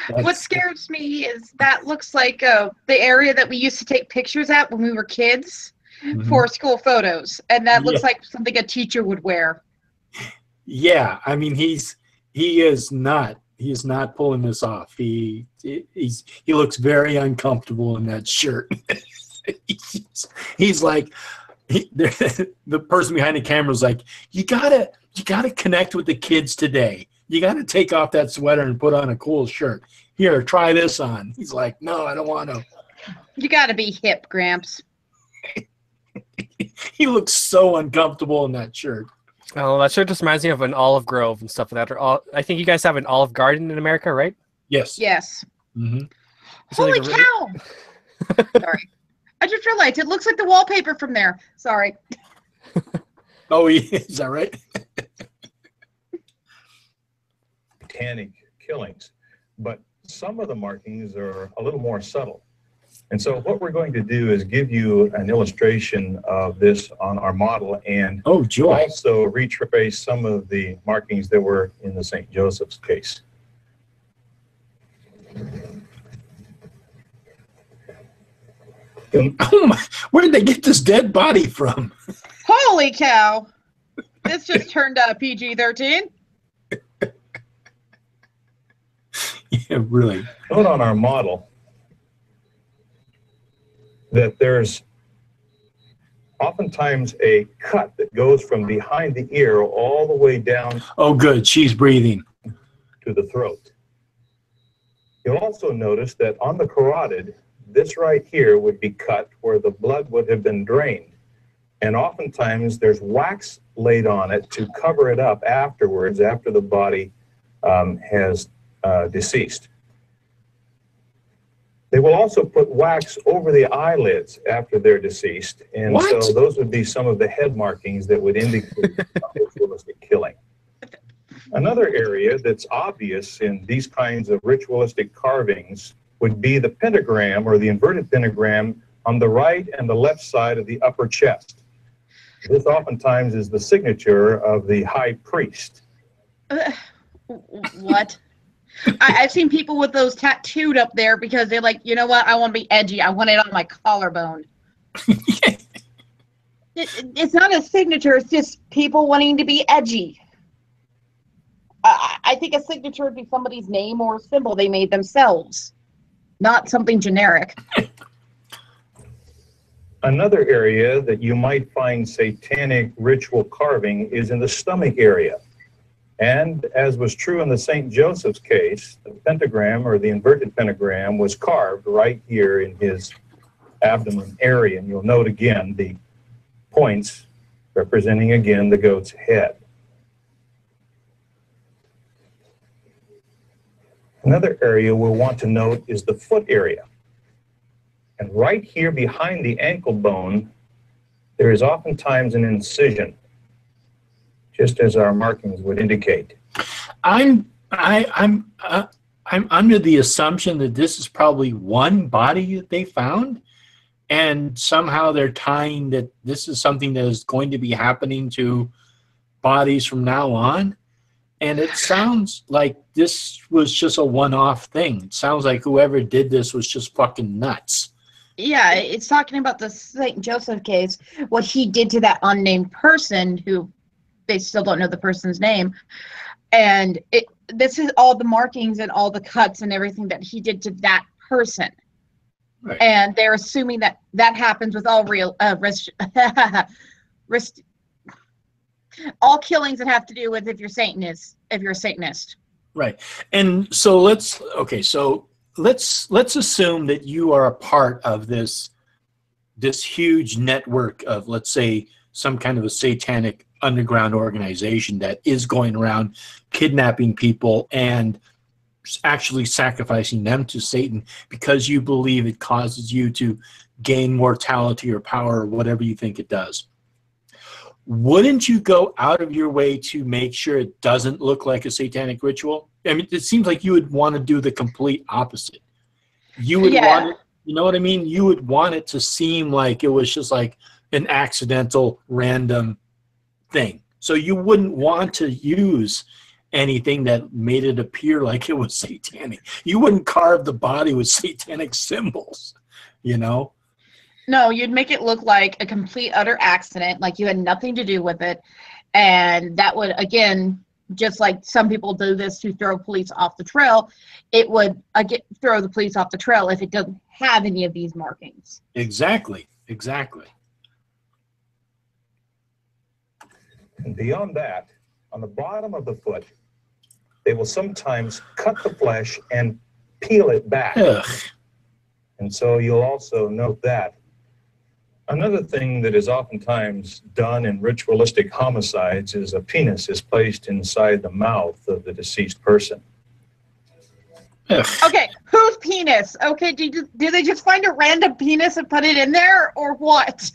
What scares me is that looks like the area that we used to take pictures at when we were kids for school photos, and that looks like something a teacher would wear. Yeah, I mean he is not pulling this off. He looks very uncomfortable in that shirt. he's like the person behind the camera is like, you gotta connect with the kids today. You got to take off that sweater and put on a cool shirt. Here, try this on. He's like, no, I don't want to. You got to be hip, Gramps. He looks so uncomfortable in that shirt. Oh, that shirt just reminds me of an Olive Grove and stuff like that. I think you guys have an Olive Garden in America, right? Yes. Yes. Mm-hmm. Holy cow! Sorry. I just realized it looks like the wallpaper from there. Sorry. Oh, is that right? Satanic killings, but some of the markings are a little more subtle. And so what we're going to do is give you an illustration of this on our model, and also retrace some of the markings that were in the St. Joseph's case. Oh my, where did they get this dead body from? Holy cow! This just turned PG-13. Yeah, really. Note on our model that there's oftentimes a cut that goes from behind the ear all the way down Oh, good. She's breathing. to the throat. You'll also notice that on the carotid, this right here would be cut where the blood would have been drained. And oftentimes there's wax laid on it to cover it up afterwards, after the body has deceased. They will also put wax over the eyelids after they're deceased. And What? so those would be some of the head markings that would indicate ritualistic killing. Another area that's obvious in these kinds of ritualistic carvings would be the pentagram or the inverted pentagram on the right and the left side of the upper chest. This oftentimes is the signature of the high priest. What? I've seen people with those tattooed up there because they're like, you know what? I want to be edgy. I want it on my collarbone. It's not a signature. It's just people wanting to be edgy. I think a signature would be somebody's name or symbol they made themselves, not something generic. Another area that you might find satanic ritual carving is in the stomach area. And as was true in the St. Joseph's case, the pentagram or the inverted pentagram was carved right here in his abdomen area. And you'll note again the points representing again the goat's head. Another area we'll want to note is the foot area. And right here behind the ankle bone, there is oftentimes an incision, just as our markings would indicate. I'm under the assumption that this is probably one body that they found, and somehow they're tying that this is something that is going to be happening to bodies from now on. And it sounds like this was just a one-off thing. It sounds like whoever did this was just fucking nuts. Yeah, it's talking about the St. Joseph case, what he did to that unnamed person who they still don't know the person's name. And this is all the markings and all the cuts and everything that he did to that person. Right. And they're assuming that that happens with all real all killings that have to do with if you're a Satanist. Right. And so let's assume that you are a part of this huge network of, let's say, some kind of a satanic underground organization that is going around kidnapping people and actually sacrificing them to Satan because you believe it causes you to gain mortality or power or whatever you think it does. Wouldn't you go out of your way to make sure it doesn't look like a satanic ritual? I mean, it seems like you would want to do the complete opposite. You would want it, you know what I mean? You would want it to seem like it was just like an accidental, random thing. So you wouldn't want to use anything that made it appear like it was satanic. You wouldn't carve the body with satanic symbols, you know? No, you'd make it look like a complete, utter accident, like you had nothing to do with it. And that would, again, just like some people do this to throw police off the trail, it would throw the police off the trail if it doesn't have any of these markings. Exactly, exactly. And beyond that, on the bottom of the foot, they will sometimes cut the flesh and peel it back. Ugh. And so you'll also note that. Another thing that is oftentimes done in ritualistic homicides is a penis is placed inside the mouth of the deceased person. Ugh. Okay, whose penis? Okay, do they just find a random penis and put it in there, or what?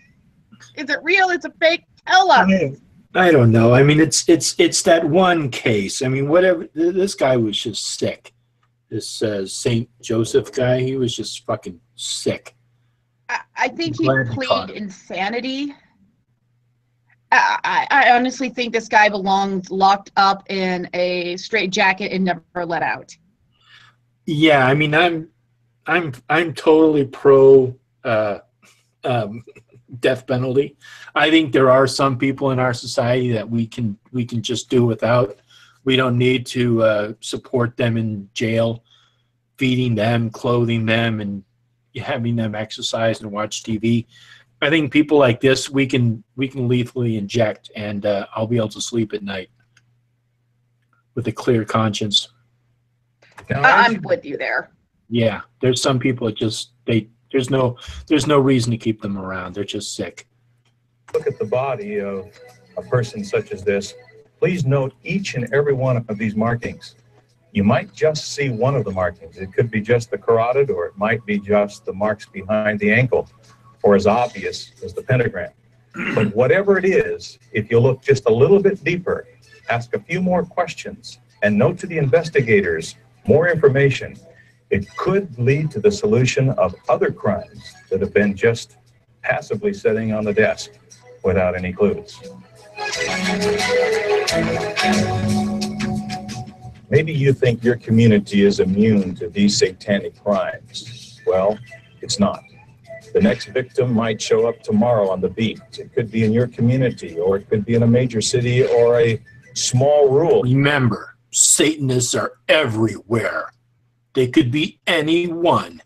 Is it real? Is it fake? Tell us. I don't know. I mean, it's that one case. I mean, whatever. This guy was just sick. This St. Joseph guy, he was just fucking sick. I think he pleaded insanity. I honestly think this guy belongs locked up in a straitjacket and never let out. Yeah, I mean, I'm totally pro death penalty. I think there are some people in our society that we can just do without. We don't need to support them in jail feeding them, clothing them, and having them exercise and watch TV. I think people like this, we can lethally inject, and I'll be able to sleep at night with a clear conscience. Now, I'm with you there. Yeah, there's some people that just there's no reason to keep them around. They're just sick. look at the body of a person such as this, please note each and every one of these markings. You might just see one of the markings. It could be just the carotid, or it might be just the marks behind the ankle, or as obvious as the pentagram. But whatever it is, if you look just a little bit deeper, ask a few more questions, and note to the investigators more information, it could lead to the solution of other crimes that have been just passively sitting on the desk without any clues. Maybe you think your community is immune to these satanic crimes. Well, it's not. The next victim might show up tomorrow on the beat. It could be in your community, or it could be in a major city or a small rural. Remember, Satanists are everywhere. They could be anyone.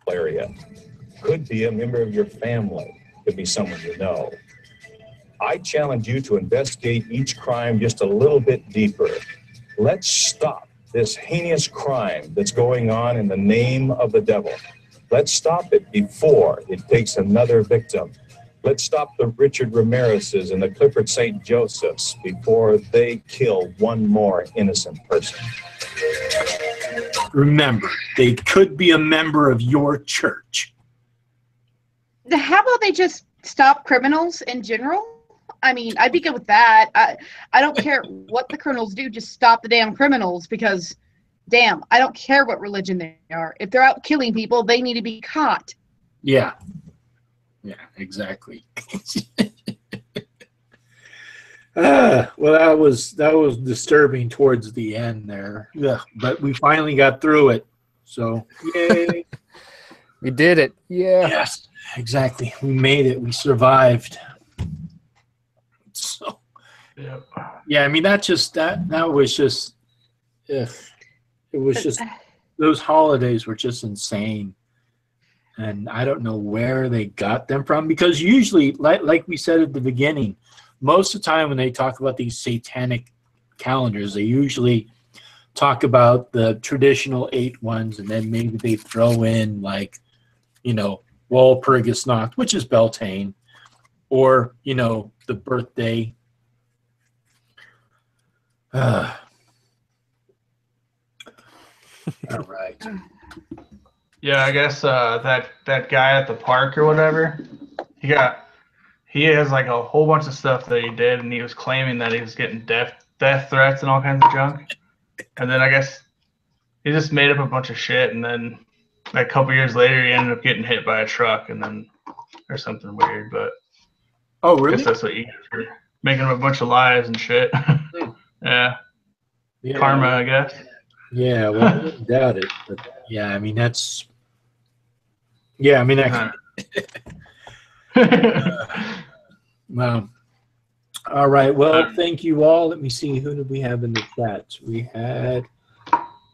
Area. Could be a member of your family. Could be someone you know. I challenge you to investigate each crime just a little bit deeper. Let's stop this heinous crime that's going on in the name of the devil. Let's stop it before it takes another victim. Let's stop the Richard Ramirez's and the Clifford St. Joseph's before they kill one more innocent person. Remember, they could be a member of your church. How about they just stop criminals in general? I mean, I'd be good with that. I don't care what the criminals do, just stop the damn criminals, because, damn, I don't care what religion they are. If they're out killing people, they need to be caught. Yeah. Yeah, exactly. Well, that was disturbing towards the end there. Yeah, but we finally got through it. So, yay. We did it. Yeah. Yes, exactly. We made it. We survived. So, Yep. yeah, I mean, that was just, it was just, those holidays were just insane. And I don't know where they got them from, because usually, like we said at the beginning, most of the time when they talk about these satanic calendars, they usually talk about the traditional 8 ones, and then maybe they throw in, like, Walpurgisnacht, which is Beltane, or, the birthday. All right. Yeah, I guess that guy at the park or whatever, he has like a whole bunch of stuff that he did, and he was claiming that he was getting death threats and all kinds of junk. And then I guess he just made up a bunch of shit, and then like a couple years later he ended up getting hit by a truck, and then or something weird. But oh, I really? guess that's what you get for making up a bunch of lies and shit. Yeah. Karma, I guess. Yeah, well, I wouldn't doubt it, but yeah, I mean that's. Yeah, I mean that. Wow. All right. Well, thank you all. Let me see. Who did we have in the chat? We had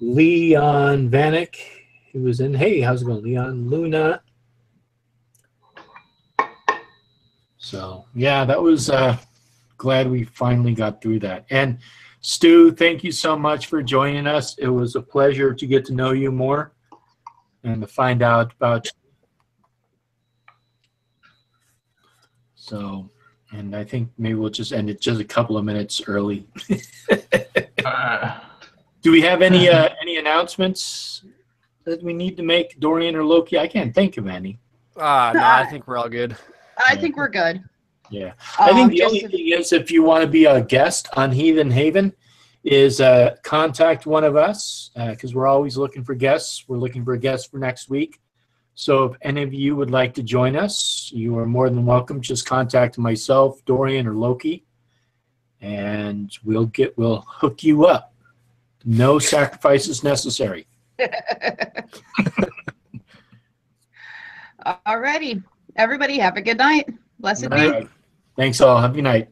Leon Vanek. He was in. Hey, how's it going, Leon? Luna. So yeah, that was glad we finally got through that. And Stu, thank you so much for joining us. It was a pleasure to get to know you more and to find out about you. So, and I think maybe we'll just end it just a couple of minutes early. Do we have any announcements that we need to make, Dorian or Loki? I can't think of any. No, I think we're all good. I think we're good. Yeah. I think the only thing is, if you want to be a guest on Heathen Haven, is contact one of us, because we're always looking for guests. We're looking for a guest for next week. So if any of you would like to join us, you are more than welcome. Just contact myself, Dorian, or Loki, and we'll hook you up. No sacrifices necessary. Alrighty. Everybody have a good night. Blessed be. Thanks all. Have a good night.